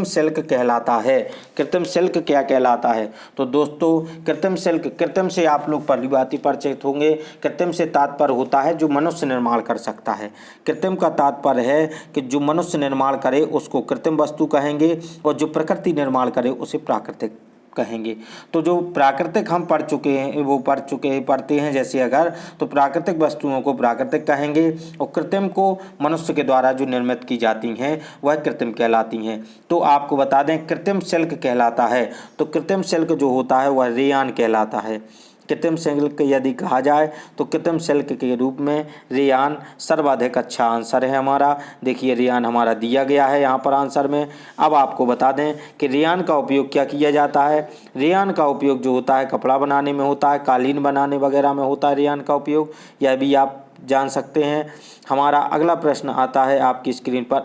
सिल्क कहलाता है। कृत्रिम सिल्क क्या कहलाता है? तो दोस्तों कृत्रिम से आप लोग पहली बात ही परिचित होंगे। कृत्रिम से तात्पर्य होता है जो मनुष्य निर्माण कर सकता है। कृत्रिम का तात्पर्य है कि जो मनुष्य निर्माण करे उसको कृत्रिम वस्तु कहेंगे, और जो प्रकृति निर्माण करे उसे प्राकृतिक कहेंगे। तो जो प्राकृतिक हम पढ़ते हैं जैसे अगर, तो प्राकृतिक वस्तुओं को प्राकृतिक कहेंगे, और कृत्रिम को मनुष्य के द्वारा जो निर्मित की जाती हैं वह कृत्रिम कहलाती हैं। तो आपको बता दें कृत्रिम सिल्क कहलाता है, तो कृत्रिम सिल्क जो होता है वह रेयान कहलाता है। कृत्रिम सिल्क यदि कहा जाए तो कृत्रिम सिल्क के रूप में रेयान सर्वाधिक अच्छा आंसर है हमारा। देखिए रेयान हमारा दिया गया है यहाँ पर आंसर में। अब आपको बता दें कि रेयान का उपयोग क्या किया जाता है। रेयान का उपयोग जो होता है कपड़ा बनाने में होता है, कालीन बनाने वगैरह में होता है रेयान का उपयोग, यह भी आप जान सकते हैं। हमारा अगला प्रश्न आता है आपकी स्क्रीन पर।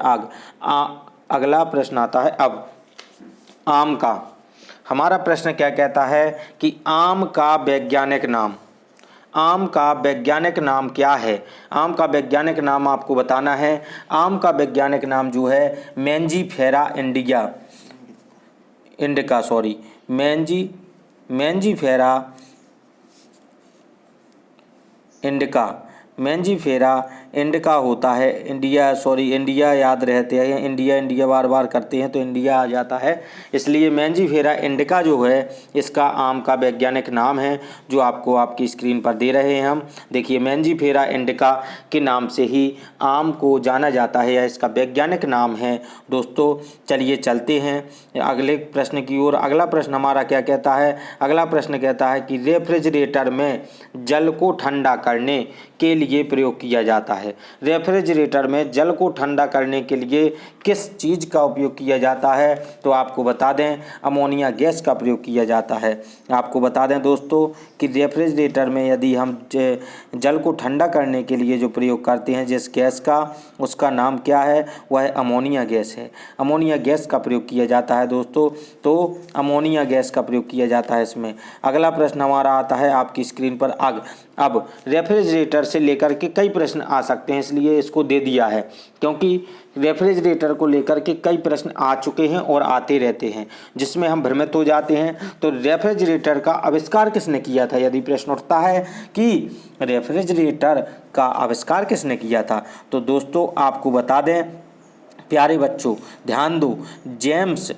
अगला प्रश्न आता है अब आम का। हमारा प्रश्न क्या कहता है कि आम का वैज्ञानिक नाम क्या है? आम का वैज्ञानिक नाम आपको बताना है। आम का वैज्ञानिक नाम जो है मैंजीफेरा इंडिका होता है। इंडिया याद रहते हैं, इंडिया बार बार करते हैं तो इंडिया आ जाता है, इसलिए मैंजीफेरा इंडिका जो है इसका आम का वैज्ञानिक नाम है, जो आपको आपकी स्क्रीन पर दे रहे हैं हम। देखिए मैंजीफेरा इंडिका के नाम से ही आम को जाना जाता है, यह इसका वैज्ञानिक नाम है। दोस्तों चलिए चलते हैं अगले प्रश्न की ओर। अगला प्रश्न हमारा क्या कहता है? अगला प्रश्न कहता है कि रेफ्रिजरेटर में जल को ठंडा करने के लिए प्रयोग किया जाता है। रेफ्रिजरेटर में जल को ठंडा करने के लिए किस चीज़ का उपयोग किया जाता है? तो आपको बता दें अमोनिया गैस का प्रयोग किया जाता है। आपको बता दें दोस्तों कि रेफ्रिजरेटर में यदि हम जल को ठंडा करने के लिए जो प्रयोग करते हैं जिस गैस का, उसका नाम क्या है? वह अमोनिया गैस है। अमोनिया गैस का प्रयोग किया जाता है दोस्तों, तो अमोनिया गैस का प्रयोग किया जाता है इसमें। अगला प्रश्न हमारा आता है आपकी स्क्रीन पर। अब रेफ्रिजरेटर से लेकर के कई प्रश्न आ सकते हैं, इसलिए इसको दे दिया है, क्योंकि रेफ्रिजरेटर को लेकर के कई प्रश्न आ चुके हैं और आते रहते हैं, जिसमें हम भ्रमित हो जाते हैं। तो रेफ्रिजरेटर का आविष्कार किसने किया था? यदि प्रश्न उठता है कि रेफ्रिजरेटर का आविष्कार किसने किया था, तो दोस्तों आपको बता दें प्यारे बच्चों ध्यान दो, जेम्स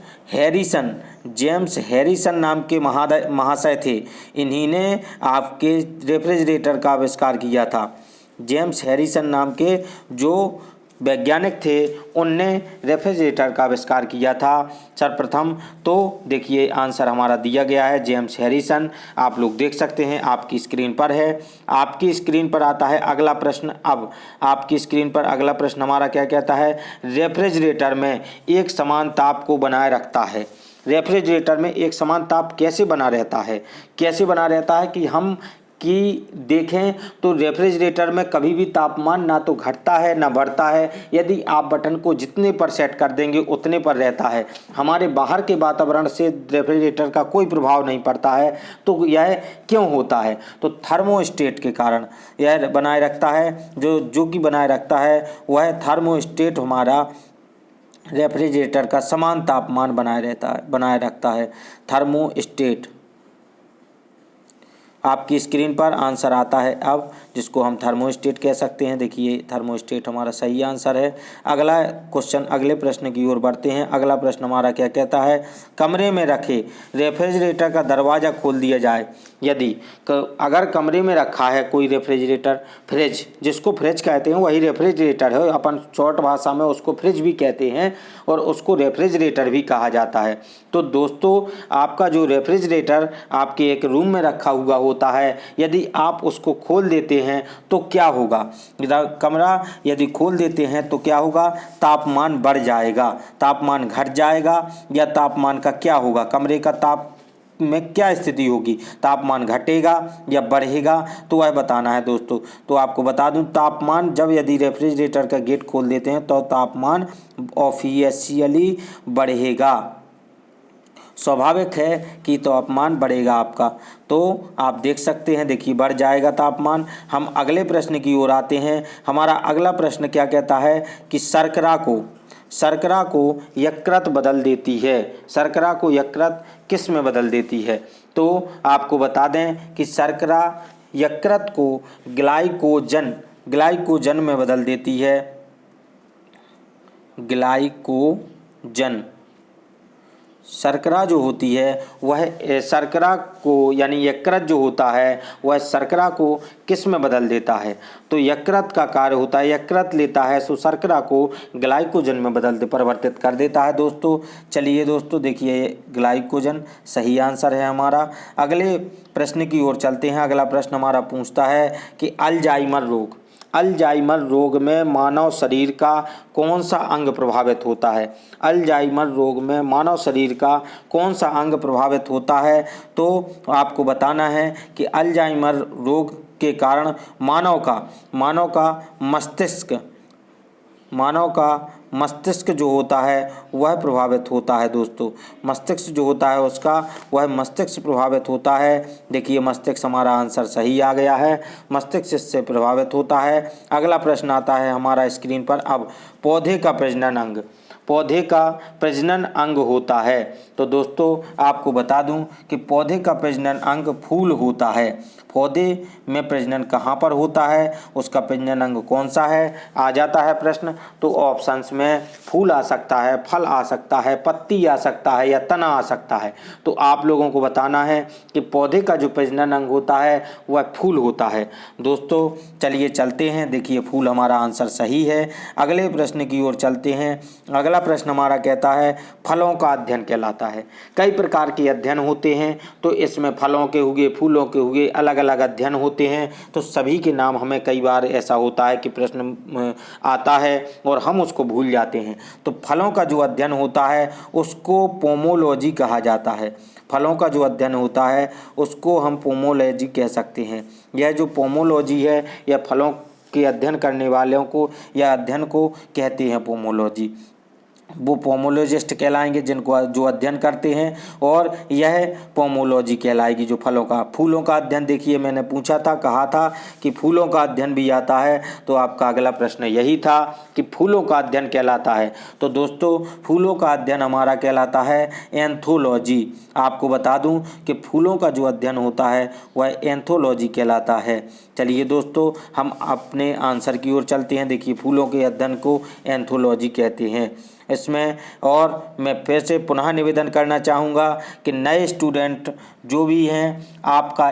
हैरिसन नाम के महाशय थे। इन्हीं ने आपके रेफ्रिजरेटर का आविष्कार किया था। जेम्स हैरिसन नाम के जो वैज्ञानिक थे उनने रेफ्रिजरेटर का आविष्कार किया था सर्वप्रथम? तो देखिए आंसर हमारा दिया गया है जेम्स हैरिसन। आप लोग देख सकते हैं, आपकी स्क्रीन पर है। आपकी स्क्रीन पर आता है अगला प्रश्न। अब आपकी स्क्रीन पर अगला प्रश्न हमारा क्या कहता है? रेफ्रिजरेटर में एक समान ताप को बनाए रखता है। रेफ्रिजरेटर में एक समान ताप कैसे बना रहता है? कैसे बना रहता है कि हम देखें तो रेफ्रिजरेटर में कभी भी तापमान ना तो घटता है ना बढ़ता है। यदि आप बटन को जितने पर सेट कर देंगे उतने पर रहता है। हमारे बाहर के वातावरण से रेफ्रिजरेटर का कोई प्रभाव नहीं पड़ता है। तो यह क्यों होता है? तो थर्मोस्टेट के कारण यह बनाए रखता है। जो कि बनाए रखता है वह थर्मोस्टेट हमारा रेफ्रिजरेटर का समान तापमान बनाए रखता है थर्मोस्टेट। आपकी स्क्रीन पर आंसर आता है अब, जिसको हम थर्मोस्टेट कह सकते हैं। देखिए थर्मोस्टेट हमारा सही आंसर है। अगला क्वेश्चन, अगले प्रश्न की ओर बढ़ते हैं। अगला प्रश्न हमारा क्या कहता है? कमरे में रखे रेफ्रिजरेटर का दरवाज़ा खोल दिया जाए। यदि अगर कमरे में रखा है कोई रेफ्रिजरेटर, फ्रिज, जिसको फ्रिज कहते हैं वही रेफ्रिजरेटर है। अपन शॉर्ट भाषा में उसको फ्रिज भी कहते हैं और उसको रेफ्रिजरेटर भी कहा जाता है। तो दोस्तों आपका जो रेफ्रिजरेटर आपके एक रूम में रखा हुआ होता है, यदि आप उसको खोल देते हैं तो क्या होगा? कमरा यदि खोल देते हैं तो क्या होगा? तापमान बढ़ जाएगा, तापमान घट जाएगा, या तापमान का क्या होगा? कमरे का ताप में क्या स्थिति होगी? तापमान घटेगा या बढ़ेगा? तो वह बताना है दोस्तों। तो आपको बता दूं, तापमान जब यदि रेफ्रिजरेटर का गेट खोल देते हैं तो तापमान ऑब्वियसली बढ़ेगा। स्वाभाविक है कि तापमान बढ़ेगा आपका। तो आप देख सकते हैं, देखिए बढ़ जाएगा तापमान। हम अगले प्रश्न की ओर आते हैं। हमारा अगला प्रश्न क्या कहता है कि शर्करा को यकृत बदल देती है। शर्करा को यकृत किस में बदल देती है? तो आपको बता दें कि शर्करा यकृत को ग्लाइकोजन में बदल देती है। ग्लाइकोजन शर्करा जो होती है वह शर्करा को, यानी यकृत जो होता है वह शर्करा को किस में बदल देता है? तो यकृत का कार्य होता है, यकृत लेता है सो शर्करा को ग्लाइकोजन में परिवर्तित कर देता है दोस्तों। चलिए दोस्तों देखिए ग्लाइकोजन सही आंसर है हमारा। अगले प्रश्न की ओर चलते हैं। अगला प्रश्न हमारा पूछता है कि अल्जाइमर रोग में मानव शरीर का कौन सा अंग प्रभावित होता है? अल्जाइमर रोग में मानव शरीर का कौन सा अंग प्रभावित होता है? तो आपको बताना है कि अल्जाइमर रोग के कारण मानव का मस्तिष्क जो होता है वह प्रभावित होता है दोस्तों। मस्तिष्क जो होता है उसका, वह मस्तिष्क प्रभावित होता है। देखिए मस्तिष्क हमारा आंसर सही आ गया है, मस्तिष्क इससे प्रभावित होता है। अगला प्रश्न आता है हमारा स्क्रीन पर। अब पौधे का प्रजनन अंग होता है। तो दोस्तों आपको बता दूं कि पौधे का प्रजनन अंग फूल होता है। पौधे में प्रजनन कहाँ पर होता है? उसका प्रजनन अंग कौन सा है? आ जाता है प्रश्न। तो ऑप्शंस में फूल आ सकता है, फल आ सकता है, पत्ती आ सकता है या तना आ सकता है। तो आप लोगों को बताना है कि पौधे का जो प्रजनन अंग होता है वह फूल होता है दोस्तों। चलिए चलते हैं, देखिए फूल हमारा आंसर सही है। अगले प्रश्न की ओर चलते हैं। अगला प्रश्न हमारा कहता है फलों का अध्ययन कहलाता है। कई प्रकार के अध्ययन होते हैं, तो इसमें फलों के हुए, फूलों के हुए, अलग अलग अध्ययन होते हैं। तो सभी के नाम हमें कई बार ऐसा होता है कि प्रश्न आता है और हम उसको भूल जाते हैं। तो फलों का जो अध्ययन होता है उसको पोमोलॉजी कहा जाता है। फलों का जो अध्ययन होता है उसको हम पोमोलॉजी कह सकते हैं। यह जो पोमोलॉजी है यह फलों के अध्ययन करने वालों को या अध्ययन को कहते हैं पोमोलॉजी। वो पोमोलॉजिस्ट कहलाएंगे जो अध्ययन करते हैं, और यह पोमोलॉजी कहलाएगी जो फूलों का अध्ययन। देखिए मैंने पूछा था, कहा था कि फूलों का अध्ययन भी आता है, तो आपका अगला प्रश्न यही था कि फूलों का अध्ययन कहलाता है। तो दोस्तों फूलों का अध्ययन हमारा कहलाता है एंथोलॉजी। आपको बता दूं कि फूलों का जो अध्ययन होता है वह एंथोलॉजी कहलाता है। चलिए दोस्तों हम अपने आंसर की ओर चलते हैं। देखिए फूलों के अध्ययन को एंथोलॉजी कहते हैं। इसमें। और मैं फिर से पुनः निवेदन करना चाहूँगा कि नए स्टूडेंट जो भी हैं, आपका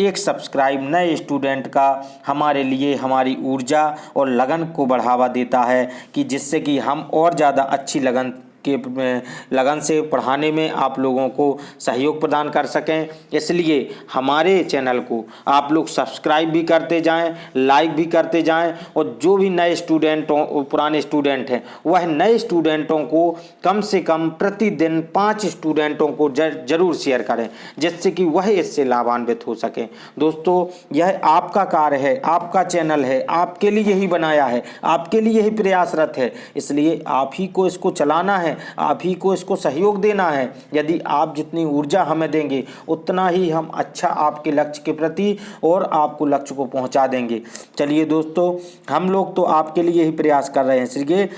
एक सब्सक्राइब नए स्टूडेंट का हमारे लिए हमारी ऊर्जा और लगन को बढ़ावा देता है, कि जिससे कि हम और ज़्यादा अच्छी लगन से पढ़ाने में आप लोगों को सहयोग प्रदान कर सकें। इसलिए हमारे चैनल को आप लोग सब्सक्राइब भी करते जाएं, लाइक भी करते जाएं, और जो भी नए पुराने स्टूडेंट हैं, वह नए स्टूडेंटों को कम से कम प्रतिदिन 5 स्टूडेंटों को जरूर शेयर करें, जिससे कि वह इससे लाभान्वित हो सकें। दोस्तों, यह आपका कार्य है, आपका चैनल है, आपके लिए ही बनाया है, आपके लिए ही प्रयासरत है, इसलिए आप ही को इसको चलाना है, आप ही को इसको सहयोग देना है। यदि आप जितनी ऊर्जा हमें देंगे, उतना ही हम अच्छा आपके लक्ष्य के प्रति और आपको लक्ष्य को पहुंचा देंगे। चलिए दोस्तों, हम लोग तो आपके लिए ही प्रयास कर रहे हैं, इसलिए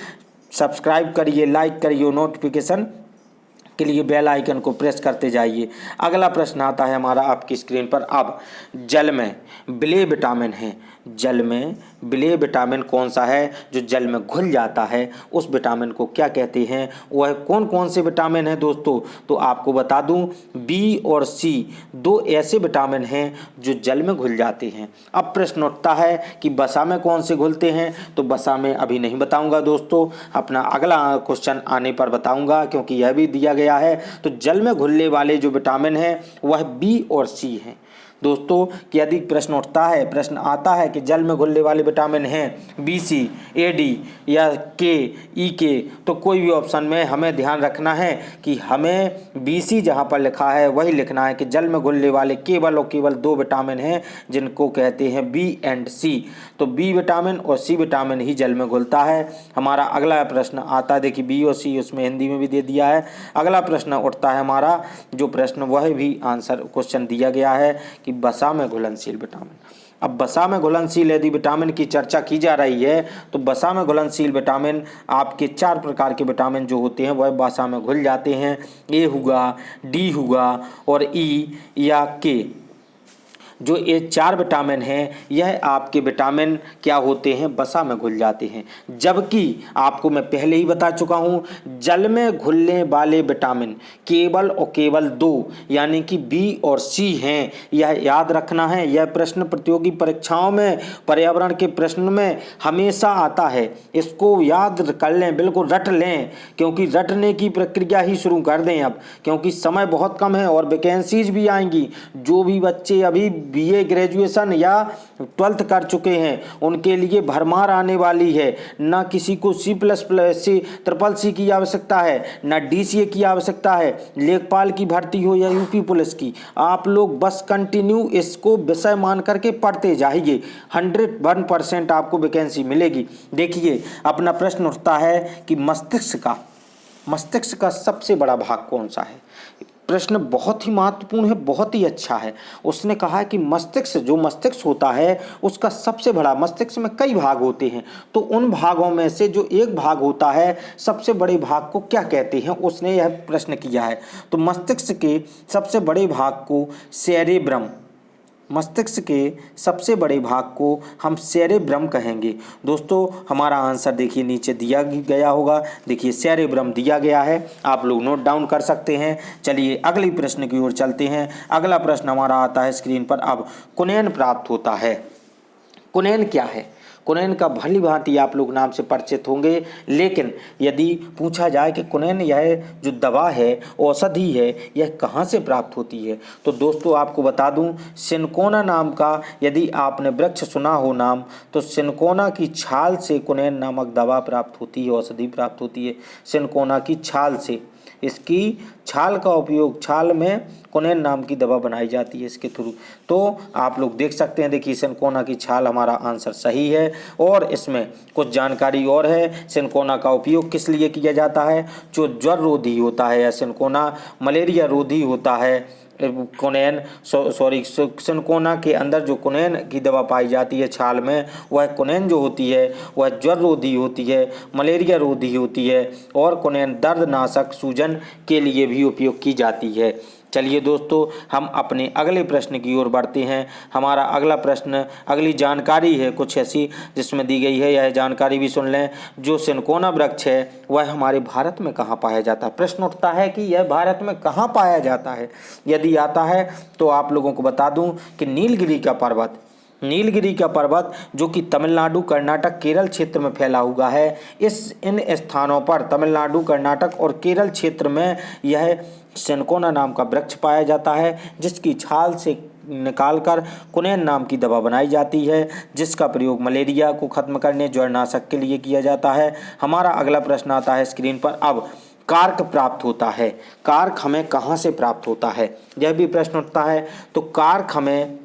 सब्सक्राइब करिए, लाइक करिए, नोटिफिकेशन के लिए बेल आइकन को प्रेस करते जाइए। अगला प्रश्न आता है हमारा आपकी स्क्रीन पर। अब जल में विलेय विटामिन है, जल में विलेय विटामिन कौन सा है जो जल में घुल जाता है, उस विटामिन को क्या कहते हैं? वह कौन कौन से विटामिन हैं दोस्तों? तो आपको बता दूं, बी और सी 2 ऐसे विटामिन हैं जो जल में घुल जाते हैं। अब प्रश्न उठता है कि वसा में कौन से घुलते हैं, तो वसा में अभी नहीं बताऊंगा दोस्तों, अपना अगला क्वेश्चन आने पर बताऊंगा, क्योंकि यह भी दिया गया है। तो जल में घुलने वाले जो विटामिन हैं वह बी और सी हैं दोस्तों। कि यदि प्रश्न आता है कि जल में घुलने वाले विटामिन हैं बी, सी, ए, डी या के, ई के, तो कोई भी ऑप्शन में हमें ध्यान रखना है कि हमें बी, सी जहाँ पर लिखा है वही लिखना है कि जल में घुलने वाले केवल और केवल 2 विटामिन हैं, जिनको कहते हैं बी एंड सी। तो बी विटामिन और सी विटामिन ही जल में घुलता है। हमारा अगला प्रश्न आता है, देखिए बी और सी उसमें हिंदी में भी दे दिया है। अगला प्रश्न उठता है हमारा जो प्रश्न, वह भी आंसर क्वेश्चन दिया गया है कि वसा में घुलनशील विटामिन। अब वसा में घुलनशील यदि विटामिन की चर्चा की जा रही है, तो वसा में घुलनशील विटामिन आपके 4 प्रकार के विटामिन जो होते हैं वह वसा में घुल जाते हैं। ए हुआ, डी हुआ और ई या के। जो ये 4 विटामिन हैं, यह आपके विटामिन क्या होते हैं, वसा में घुल जाते हैं। जबकि आपको मैं पहले ही बता चुका हूँ, जल में घुलने वाले विटामिन केवल और केवल 2 यानी कि बी और सी हैं। यह याद रखना है, यह प्रश्न प्रतियोगी परीक्षाओं में, पर्यावरण के प्रश्न में हमेशा आता है। इसको याद कर लें, बिल्कुल रट लें, क्योंकि रटने की प्रक्रिया ही शुरू कर दें अब, क्योंकि समय बहुत कम है और वैकेंसीज भी आएंगी। जो भी बच्चे अभी बीए ग्रेजुएशन या 12th कर चुके हैं, उनके लिए भरमार आने वाली है। ना किसी को C++C की आवश्यकता है, ना DCA की आवश्यकता है, लेखपाल की भर्ती हो या यूपी पुलिस की। आप लोग बस कंटिन्यू इसको विषय मान करके पढ़ते जाइए, 101% आपको वैकेंसी मिलेगी। देखिए, अपना प्रश्न उठता है कि मस्तिष्क का सबसे बड़ा भाग कौन सा है? प्रश्न बहुत ही महत्वपूर्ण है, बहुत ही अच्छा है। उसने कहा है कि मस्तिष्क होता है, उसका सबसे बड़ा, मस्तिष्क में कई भाग होते हैं, तो उन भागों में से जो एक भाग होता है, सबसे बड़े भाग को क्या कहते हैं, उसने यह प्रश्न किया है। तो मस्तिष्क के सबसे बड़े भाग को सेरेब्रम, मस्तिष्क के सबसे बड़े भाग को हम सेरेब्रम कहेंगे। दोस्तों, हमारा आंसर देखिए नीचे दिया गया होगा, देखिए सेरेब्रम दिया गया है, आप लोग नोट डाउन कर सकते हैं। चलिए अगले प्रश्न की ओर चलते हैं। अगला प्रश्न हमारा आता है स्क्रीन पर। अब कुनैन प्राप्त होता है। कुनैन क्या है? कुनैन का भली भांति आप लोग नाम से परिचित होंगे, लेकिन यदि पूछा जाए कि कुनैन यह जो दवा है, औषधि है, यह कहाँ से प्राप्त होती है, तो दोस्तों आपको बता दूं, सिनकोना नाम का, यदि आपने वृक्ष सुना हो नाम, तो सिनकोना की छाल से कुनैन नामक दवा प्राप्त होती है, औषधि प्राप्त होती है सिनकोना की छाल से। इसकी छाल का उपयोग, छाल में कुनैन नाम की दवा बनाई जाती है इसके थ्रू। तो आप लोग देख सकते हैं, देखिए सिनकोना की छाल हमारा आंसर सही है। और इसमें कुछ जानकारी और है, सिनकोना का उपयोग किस लिए किया जाता है? जो ज्वर रोधी होता है या सिनकोना मलेरिया रोधी होता है, कुनैन सिनकोना के अंदर जो कुनैन की दवा पाई जाती है छाल में, वह कुनैन जो होती है वह ज्वर रोधी होती है, मलेरिया रोधी होती है, और कुनैन दर्दनाशक सूजन के लिए भी उपयोग की जाती है। चलिए दोस्तों, हम अपने अगले प्रश्न की ओर बढ़ते हैं। हमारा अगला प्रश्न, अगली जानकारी है कुछ ऐसी जिसमें दी गई है, यह जानकारी भी सुन लें। जो सिनकोना वृक्ष है वह हमारे भारत में कहाँ पाया जाता है। प्रश्न उठता है कि यह भारत में कहाँ पाया जाता है। यदि आता है तो आप लोगों को बता दूं कि नीलगिरी का पर्वत, नीलगिरी का पर्वत जो कि तमिलनाडु, कर्नाटक, केरल क्षेत्र में फैला हुआ है। इन स्थानों पर तमिलनाडु, कर्नाटक और केरल क्षेत्र में यह सिनकोना नाम का वृक्ष पाया जाता है, जिसकी छाल से निकालकर कुनैन नाम की दवा बनाई जाती है, जिसका प्रयोग मलेरिया को खत्म करने, जड़नाशक के लिए किया जाता है। हमारा अगला प्रश्न आता है स्क्रीन पर। अब कार्क प्राप्त होता है, कार्क हमें कहाँ से प्राप्त होता है, यह भी प्रश्न उठता है। तो कार्क हमें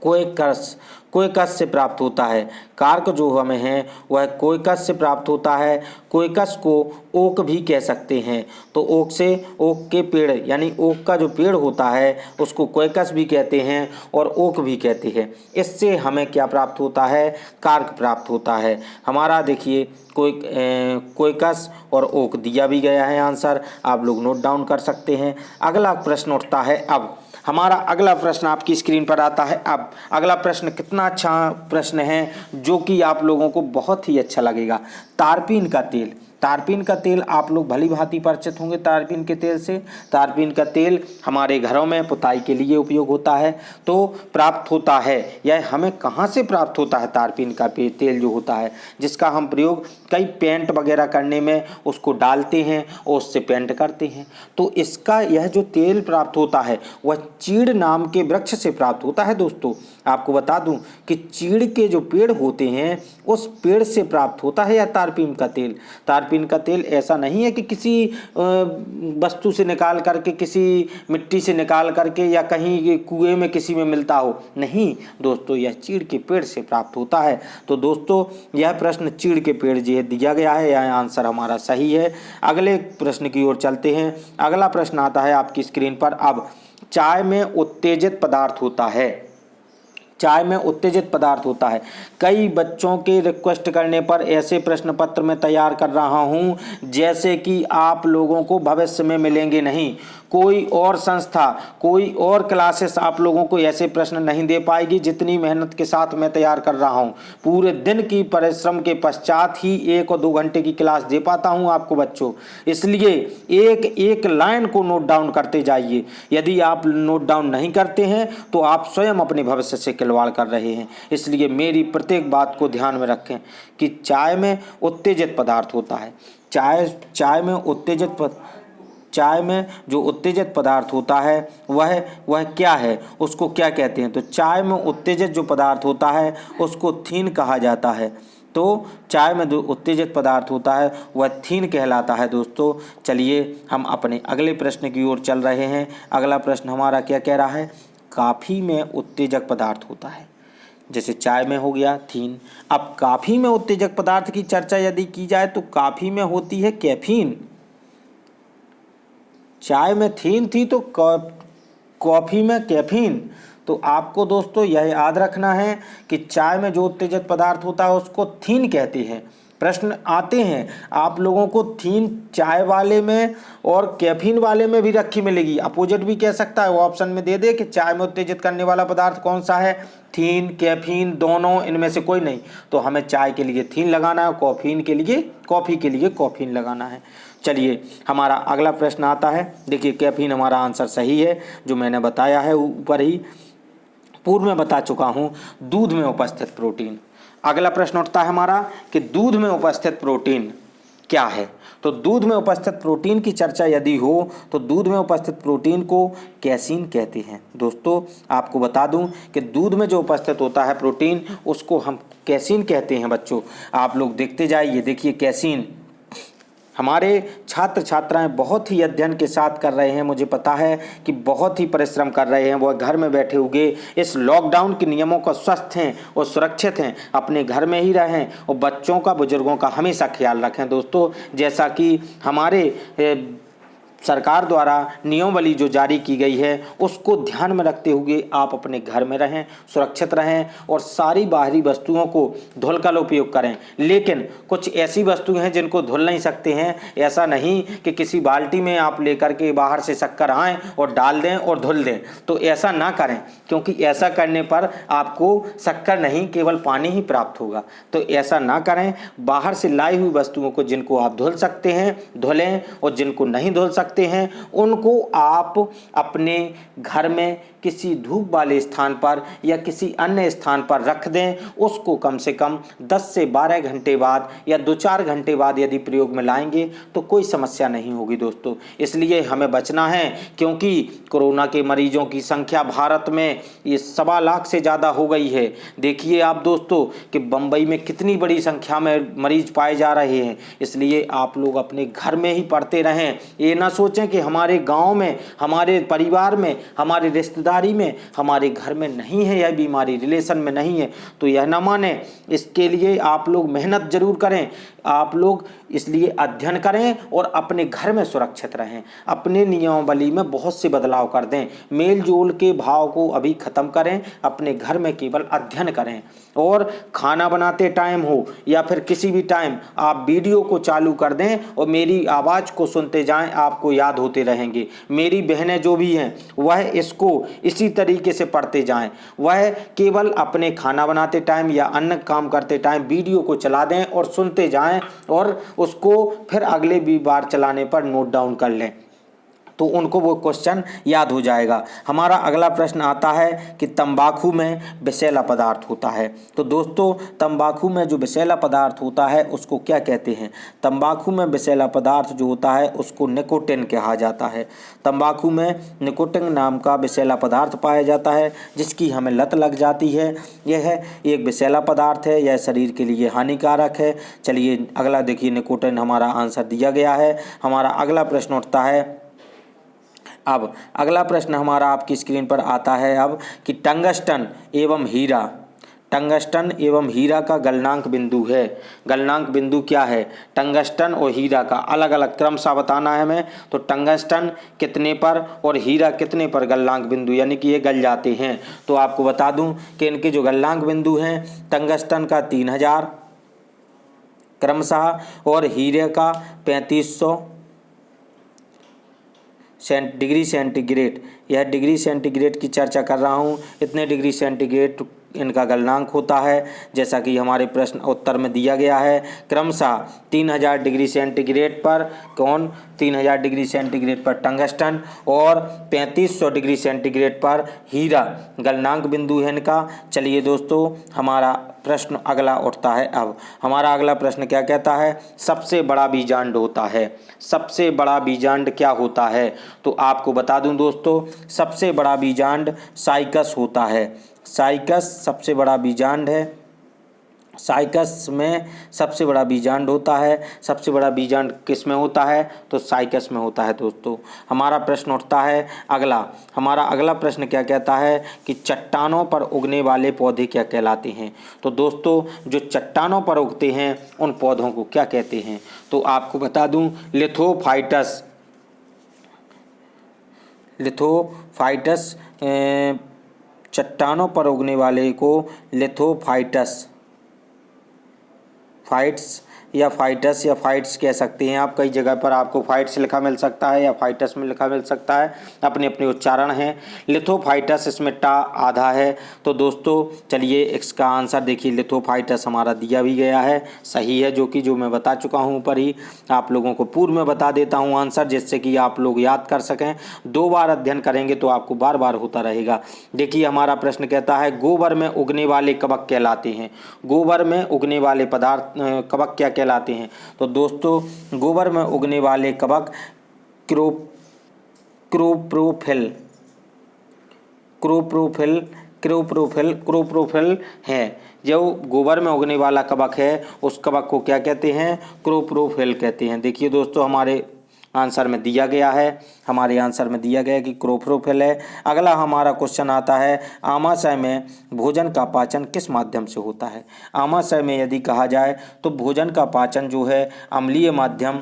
कोयकस से प्राप्त होता है। कार्क जो हमें है वह कोयकस से प्राप्त होता है। कोयकस को ओक भी कह सकते हैं। तो ओक के पेड़ यानी ओक का जो पेड़ होता है उसको कोयकस भी कहते हैं और ओक भी कहते हैं। इससे हमें क्या प्राप्त होता है, कार्क प्राप्त होता है। हमारा देखिए कोयकस और ओक दिया भी गया है आंसर, आप लोग नोट डाउन कर सकते हैं। अगला प्रश्न उठता है। अब हमारा अगला प्रश्न आपकी स्क्रीन पर आता है। अब अगला प्रश्न कितना अच्छा प्रश्न है जो कि आप लोगों को बहुत ही अच्छा लगेगा। तारपीन का तेल, तारपीन का तेल आप लोग भली भांति परिचित होंगे तारपीन के तेल से। तारपीन का तेल हमारे घरों में पुताई के लिए उपयोग होता है। तो प्राप्त होता है, यह हमें कहाँ से प्राप्त होता है, तारपीन का तेल जो होता है, जिसका हम प्रयोग कई पेंट वगैरह करने में उसको डालते हैं और उससे पेंट करते हैं। तो इसका यह जो तेल प्राप्त होता है वह चीड़ नाम के वृक्ष से प्राप्त होता है। दोस्तों आपको बता दूं कि चीड़ के जो पेड़ होते हैं उस पेड़ से प्राप्त होता है यह तारपीन का तेल। तारपीन का तेल ऐसा नहीं है कि किसी वस्तु से निकाल करके, किसी मिट्टी से निकाल करके या कहीं कुएं में किसी में मिलता हो, नहीं दोस्तों, यह चीड़ के पेड़ से प्राप्त होता है। तो दोस्तों यह प्रश्न चीड़ के पेड़ जो दिया गया है, यह आंसर हमारा सही है। अगले प्रश्न की ओर चलते हैं। अगला प्रश्न आता है आपकी स्क्रीन पर। अब चाय में उत्तेजित पदार्थ होता है, चाय में उत्तेजित पदार्थ होता है। कई बच्चों के रिक्वेस्ट करने पर ऐसे प्रश्न पत्र मैं तैयार कर रहा हूं जैसे कि आप लोगों को भविष्य में मिलेंगे नहीं। कोई और संस्था, कोई और क्लासेस आप लोगों को ऐसे प्रश्न नहीं दे पाएगी जितनी मेहनत के साथ मैं तैयार कर रहा हूं। पूरे दिन की परिश्रम के पश्चात ही 1 और 2 घंटे की क्लास दे पाता हूं आपको बच्चों। इसलिए एक एक लाइन को नोट डाउन करते जाइए। यदि आप नोट डाउन नहीं करते हैं तो आप स्वयं अपने भविष्य से खिलवाड़ कर रहे हैं। इसलिए मेरी प्रत्येक बात को ध्यान में रखें कि चाय में उत्तेजित पदार्थ होता है। चाय में जो उत्तेजित पदार्थ होता है वह क्या है, उसको क्या कहते हैं। तो चाय में उत्तेजित जो पदार्थ होता है उसको थीन कहा जाता है। तो चाय में जो उत्तेजित पदार्थ होता है वह थीन कहलाता है। दोस्तों चलिए हम अपने अगले प्रश्न की ओर चल रहे हैं। अगला प्रश्न हमारा क्या कह रहा है, कॉफ़ी में उत्तेजक पदार्थ होता है। जैसे चाय में हो गया थीन, अब कॉफ़ी में उत्तेजक पदार्थ की चर्चा यदि की जाए तो कॉफ़ी में होती है कैफीन। चाय में थीन थी तो कॉफ़ी में कैफीन। तो आपको दोस्तों यह याद रखना है कि चाय में जो उत्तेजित पदार्थ होता है उसको थीन कहते हैं। प्रश्न आते हैं आप लोगों को, थीन चाय वाले में और कैफीन वाले में भी रखी मिलेगी, अपोजिट भी कह सकता है। वो ऑप्शन में दे दे कि चाय में उत्तेजित करने वाला पदार्थ कौन सा है, थीन, कैफीन, दोनों, इनमें से कोई नहीं। तो हमें चाय के लिए थीन लगाना है, कॉफ़ी के लिए कॉफ़ीन लगाना है। चलिए हमारा अगला प्रश्न आता है। देखिए कैफीन हमारा आंसर सही है, जो मैंने बताया है ऊपर ही पूर्व में बता चुका हूँ। दूध में उपस्थित प्रोटीन, अगला प्रश्न उठता है हमारा कि दूध में उपस्थित प्रोटीन क्या है। तो दूध में उपस्थित प्रोटीन की चर्चा यदि हो तो दूध में उपस्थित प्रोटीन को कैसीन कहते हैं। दोस्तों आपको बता दूं कि दूध में जो उपस्थित होता है प्रोटीन उसको हम कैसीन कहते हैं। बच्चों आप लोग देखते जाइए, देखिए कैसीन हमारे छात्र छात्राएं बहुत ही अध्ययन के साथ कर रहे हैं। मुझे पता है कि बहुत ही परिश्रम कर रहे हैं। वह घर में बैठे हुए इस लॉकडाउन के नियमों का स्वस्थ हैं और सुरक्षित हैं, अपने घर में ही रहें और बच्चों का, बुजुर्गों का हमेशा ख्याल रखें। दोस्तों जैसा कि हमारे सरकार द्वारा नियमावली जो जारी की गई है उसको ध्यान में रखते हुए आप अपने घर में रहें, सुरक्षित रहें और सारी बाहरी वस्तुओं को धुलकर उपयोग करें। लेकिन कुछ ऐसी वस्तुएं हैं जिनको धुल नहीं सकते हैं। ऐसा नहीं कि किसी बाल्टी में आप लेकर के बाहर से शक्कर आएँ और डाल दें और धुल दें, तो ऐसा ना करें, क्योंकि ऐसा करने पर आपको शक्कर नहीं केवल पानी ही प्राप्त होगा। तो ऐसा ना करें। बाहर से लाई हुई वस्तुओं को जिनको आप धुल सकते हैं धुलें, और जिनको नहीं धुल सकते हैं उनको आप अपने घर में किसी धूप वाले स्थान पर या किसी अन्य स्थान पर रख दें। उसको कम से कम 10 से 12 घंटे बाद या 2-4 घंटे बाद यदि प्रयोग में लाएंगे तो कोई समस्या नहीं होगी दोस्तों। इसलिए हमें बचना है, क्योंकि कोरोना के मरीजों की संख्या भारत में ये 1.25 लाख से ज़्यादा हो गई है। देखिए आप दोस्तों कि बम्बई में कितनी बड़ी संख्या में मरीज पाए जा रहे हैं। इसलिए आप लोग अपने घर में ही पड़ते रहें। ये ना सोचें कि हमारे गांव में, हमारे परिवार में, हमारे रिश्तेदारी में, हमारे घर में नहीं है यह बीमारी, रिलेशन में नहीं है, तो यह ना माने। इसके लिए आप लोग मेहनत जरूर करें। आप लोग इसलिए अध्ययन करें और अपने घर में सुरक्षित रहें। अपने नियमावली में बहुत से बदलाव कर दें। मेल जोल के भाव को अभी ख़त्म करें। अपने घर में केवल अध्ययन करें और खाना बनाते टाइम हो या फिर किसी भी टाइम आप वीडियो को चालू कर दें और मेरी आवाज़ को सुनते जाएं। आपको याद होते रहेंगे। मेरी बहनें जो भी हैं वह इसको इसी तरीके से पढ़ते जाएं। वह केवल अपने खाना बनाते टाइम या अन्य काम करते टाइम वीडियो को चला दें और सुनते जाएं और उसको फिर अगले भी बार चलाने पर नोट डाउन कर लें, तो उनको वो क्वेश्चन याद हो जाएगा। हमारा अगला प्रश्न आता है कि तंबाकू में विषैला पदार्थ होता है। तो दोस्तों तंबाकू में जो विषैला पदार्थ होता है उसको क्या कहते हैं? तंबाकू में विषैला पदार्थ जो होता है उसको निकोटिन कहा जाता है। तंबाकू में निकोटिन नाम का विषैला पदार्थ पाया जाता है जिसकी हमें लत लग जाती है। यह एक विषैला पदार्थ है, यह शरीर के लिए हानिकारक है। चलिए अगला देखिए, निकोटिन हमारा आंसर दिया गया है। हमारा अगला प्रश्न उठता है। अब अगला प्रश्न हमारा आपकी स्क्रीन पर आता है अब कि टंगस्टन एवं हीरा, टंगस्टन एवं हीरा का गलनांक बिंदु है। गलनांक बिंदु क्या है? टंगस्टन और हीरा का अलग अलग क्रम सा बताना है हमें। तो टंगस्टन कितने पर और हीरा कितने पर गलनांक बिंदु यानी कि ये गल जाते हैं। तो आपको बता दूं कि इनके जो गलनांक बिंदु हैं, टंगस्टन का 3000 क्रमशः और हीरे का 3500 डिग्री सेंटीग्रेड। यह डिग्री सेंटीग्रेड की चर्चा कर रहा हूँ। इतने डिग्री सेंटीग्रेड इनका गलनांक होता है, जैसा कि हमारे प्रश्न उत्तर में दिया गया है। क्रमशः 3000 डिग्री सेंटीग्रेड पर कौन? 3000 डिग्री सेंटीग्रेड पर टंगस्टन और 3500 डिग्री सेंटीग्रेड पर हीरा गलनांक बिंदु है इनका। चलिए दोस्तों हमारा प्रश्न अगला उठता है। अब हमारा अगला प्रश्न क्या कहता है? सबसे बड़ा बीजांड होता है। सबसे बड़ा बीजांड क्या होता है? तो आपको बता दूं दोस्तों, सबसे बड़ा बीजांड साइकस होता है। साइकस सबसे बड़ा बीजांड है। साइकस में सबसे बड़ा बीजांड होता है। सबसे बड़ा बीजांड किस में होता है? तो साइकस में होता है दोस्तों। हमारा प्रश्न उठता है अगला। हमारा अगला प्रश्न क्या कहता है कि चट्टानों पर उगने वाले पौधे क्या कहलाते हैं? तो दोस्तों जो चट्टानों पर उगते हैं उन पौधों को क्या कहते हैं? तो आपको बता दूं, लिथोफाइटस, लिथोफाइटस चट्टानों पर उगने वाले को लिथोफाइटस, फाइट्स या फाइटस या फाइट्स कह सकते हैं आप। कई जगह पर आपको फाइट्स लिखा मिल सकता है या फाइटस में लिखा मिल सकता है, अपने अपने उच्चारण हैं। लिथोफाइटस इसमें टा आधा है। तो दोस्तों चलिए इसका आंसर देखिए, लिथोफाइटस हमारा दिया भी गया है, सही है, जो मैं बता चुका हूँ ऊपर ही। आप लोगों को पूर्व में बता देता हूँ आंसर, जिससे कि आप लोग याद कर सकें। 2 बार अध्ययन करेंगे तो आपको बार बार होता रहेगा। देखिए हमारा प्रश्न कहता है गोबर में उगने वाले कवक कहलाते हैं। गोबर में उगने वाले पदार्थ कवक क्या कहलाते हैं? तो दोस्तों गोबर में उगने वाले कवक क्रोप्रोफिल है। जो गोबर में उगने वाला कवक है उस कवक को क्या कहते हैं? क्रोप्रोफिल कहते हैं। देखिए दोस्तों हमारे आंसर में दिया गया है, हमारे आंसर में दिया गया है कि क्रोप्रोफिल है। अगला हमारा क्वेश्चन आता है, आमाशय में भोजन का पाचन किस माध्यम से होता है? आमाशय में यदि कहा जाए तो भोजन का पाचन जो है अम्लीय माध्यम,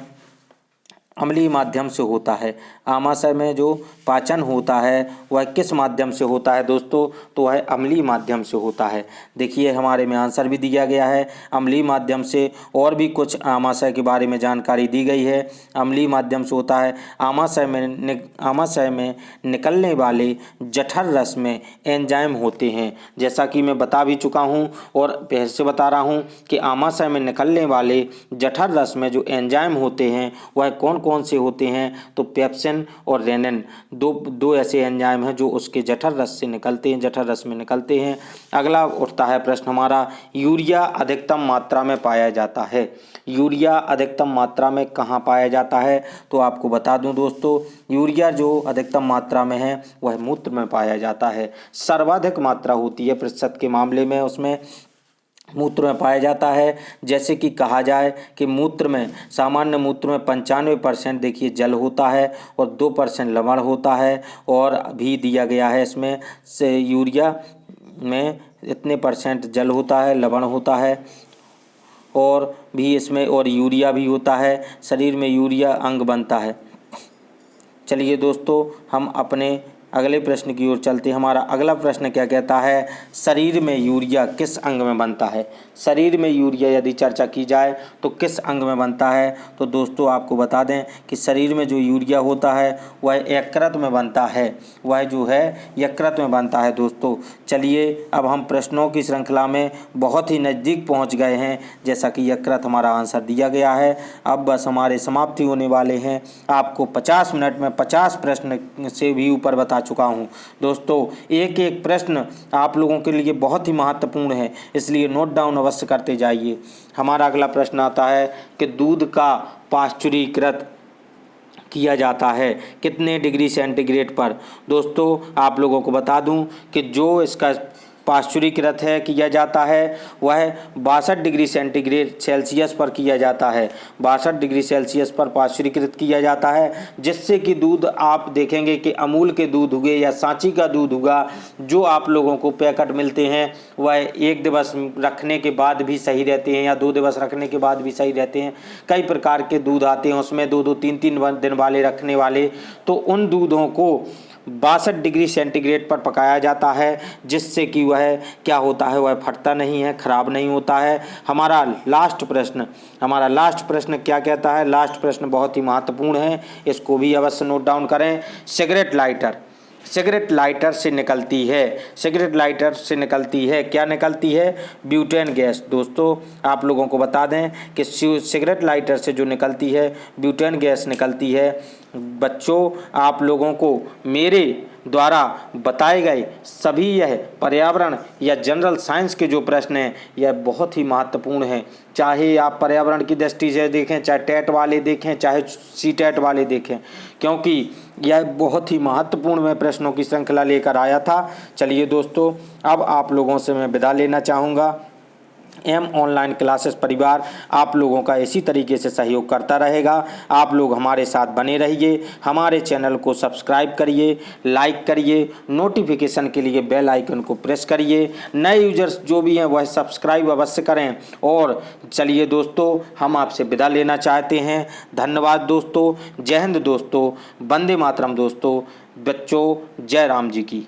अम्लीय माध्यम से होता है। आमाशय में जो पाचन होता है वह किस माध्यम से होता है दोस्तों? तो वह अम्लीय माध्यम से होता है। देखिए हमारे में आंसर भी दिया गया है अम्लीय माध्यम से। और भी कुछ आमाशय के बारे में जानकारी दी गई है। अम्लीय माध्यम से होता है। आमाशय में निकलने वाले जठर रस में एंजाइम होते हैं। जैसा कि मैं बता भी चुका हूँ और फिर से बता रहा हूँ कि आमाशय में निकलने वाले जठर रस में जो एंजाइम होते हैं वह कौन कौन से होते हैं? तो पेप्सिन और रेनिन दो ऐसे एंजाइम हैं जो उसके जठर रस से निकलते हैं, जठर रस में निकलते हैं। अगला उठता है प्रश्न हमारा, यूरिया अधिकतम मात्रा में पाया जाता है। यूरिया अधिकतम मात्रा में कहाँ पाया जाता है? तो आपको बता दूं दोस्तों, यूरिया जो अधिकतम मात्रा में है वह मूत्र में पाया जाता है। सर्वाधिक मात्रा होती है प्रतिशत के मामले में उसमें मूत्र में पाया जाता है। जैसे कि कहा जाए कि मूत्र में, सामान्य मूत्र में 95% देखिए जल होता है और 2% लवण होता है। और भी दिया गया है इसमें से यूरिया में इतने % जल होता है, लवण होता है और भी इसमें और यूरिया भी होता है। शरीर में यूरिया अंग बनता है। चलिए दोस्तों हम अपने अगले प्रश्न की ओर चलते हैं। हमारा अगला प्रश्न क्या कहता है, शरीर में यूरिया किस अंग में बनता है? शरीर में यूरिया यदि चर्चा की जाए तो किस अंग में बनता है? तो दोस्तों आपको बता दें कि शरीर में जो यूरिया होता है वह यकृत में बनता है, वह जो है यकृत में बनता है दोस्तों। चलिए अब हम प्रश्नों की श्रृंखला में बहुत ही नज़दीक पहुँच गए हैं। जैसा कि यकृत हमारा आंसर दिया गया है। अब बस हमारे समाप्ति होने वाले हैं। आपको 50 मिनट में 50 प्रश्न से भी ऊपर बता चुका हूं दोस्तों। एक एक प्रश्न आप लोगों के लिए बहुत ही महत्वपूर्ण है, इसलिए नोट डाउन अवश्य करते जाइए। हमारा अगला प्रश्न आता है कि दूध का पाश्चुरीकृत किया जाता है कितने डिग्री सेंटीग्रेड पर? दोस्तों आप लोगों को बता दूं कि जो इसका पाश्चुरीकृत है किया जाता है वह 62 डिग्री सेल्सियस पर किया जाता है। 62 डिग्री सेल्सियस पर पाश्चुरीकृत किया जाता है, जिससे कि दूध आप देखेंगे कि अमूल के दूध हुए या सांची का दूध हुआ जो आप लोगों को पैकेट मिलते हैं वह 1 दिवस रखने के बाद भी सही रहते हैं या 2 दिवस रखने के बाद भी सही रहते हैं। कई प्रकार के दूध आते हैं उसमें 2-2 3-3 दिन वाले रखने वाले, तो उन दूधों को 62 डिग्री सेंटीग्रेड पर पकाया जाता है, जिससे कि वह क्या होता है, वह फटता नहीं है, खराब नहीं होता है। हमारा लास्ट प्रश्न क्या कहता है? लास्ट प्रश्न बहुत ही महत्वपूर्ण है, इसको भी अवश्य नोट डाउन करें। सिगरेट लाइटर से निकलती है क्या निकलती है? Butane gas. दोस्तों आप लोगों को बता दें कि सिगरेट लाइटर से जो निकलती है ब्यूटेन गैस निकलती है। बच्चों आप लोगों को मेरे द्वारा बताए गए सभी यह पर्यावरण या जनरल साइंस के जो प्रश्न हैं यह बहुत ही महत्वपूर्ण हैं। चाहे आप पर्यावरण की दृष्टि से देखें, चाहे टेट वाले देखें, चाहे सीटेट वाले देखें, क्योंकि यह बहुत ही महत्वपूर्ण मैं प्रश्नों की श्रृंखला लेकर आया था। चलिए दोस्तों अब आप लोगों से मैं विदा लेना चाहूँगा। एम ऑनलाइन क्लासेस परिवार आप लोगों का इसी तरीके से सहयोग करता रहेगा। आप लोग हमारे साथ बने रहिए, हमारे चैनल को सब्सक्राइब करिए, लाइक करिए, नोटिफिकेशन के लिए बेल आइकन को प्रेस करिए। नए यूजर्स जो भी हैं वह सब्सक्राइब अवश्य करें। और चलिए दोस्तों हम आपसे विदा लेना चाहते हैं। धन्यवाद दोस्तों, जय हिंद दोस्तों, वंदे मातरम दोस्तों। बच्चों जय राम जी की।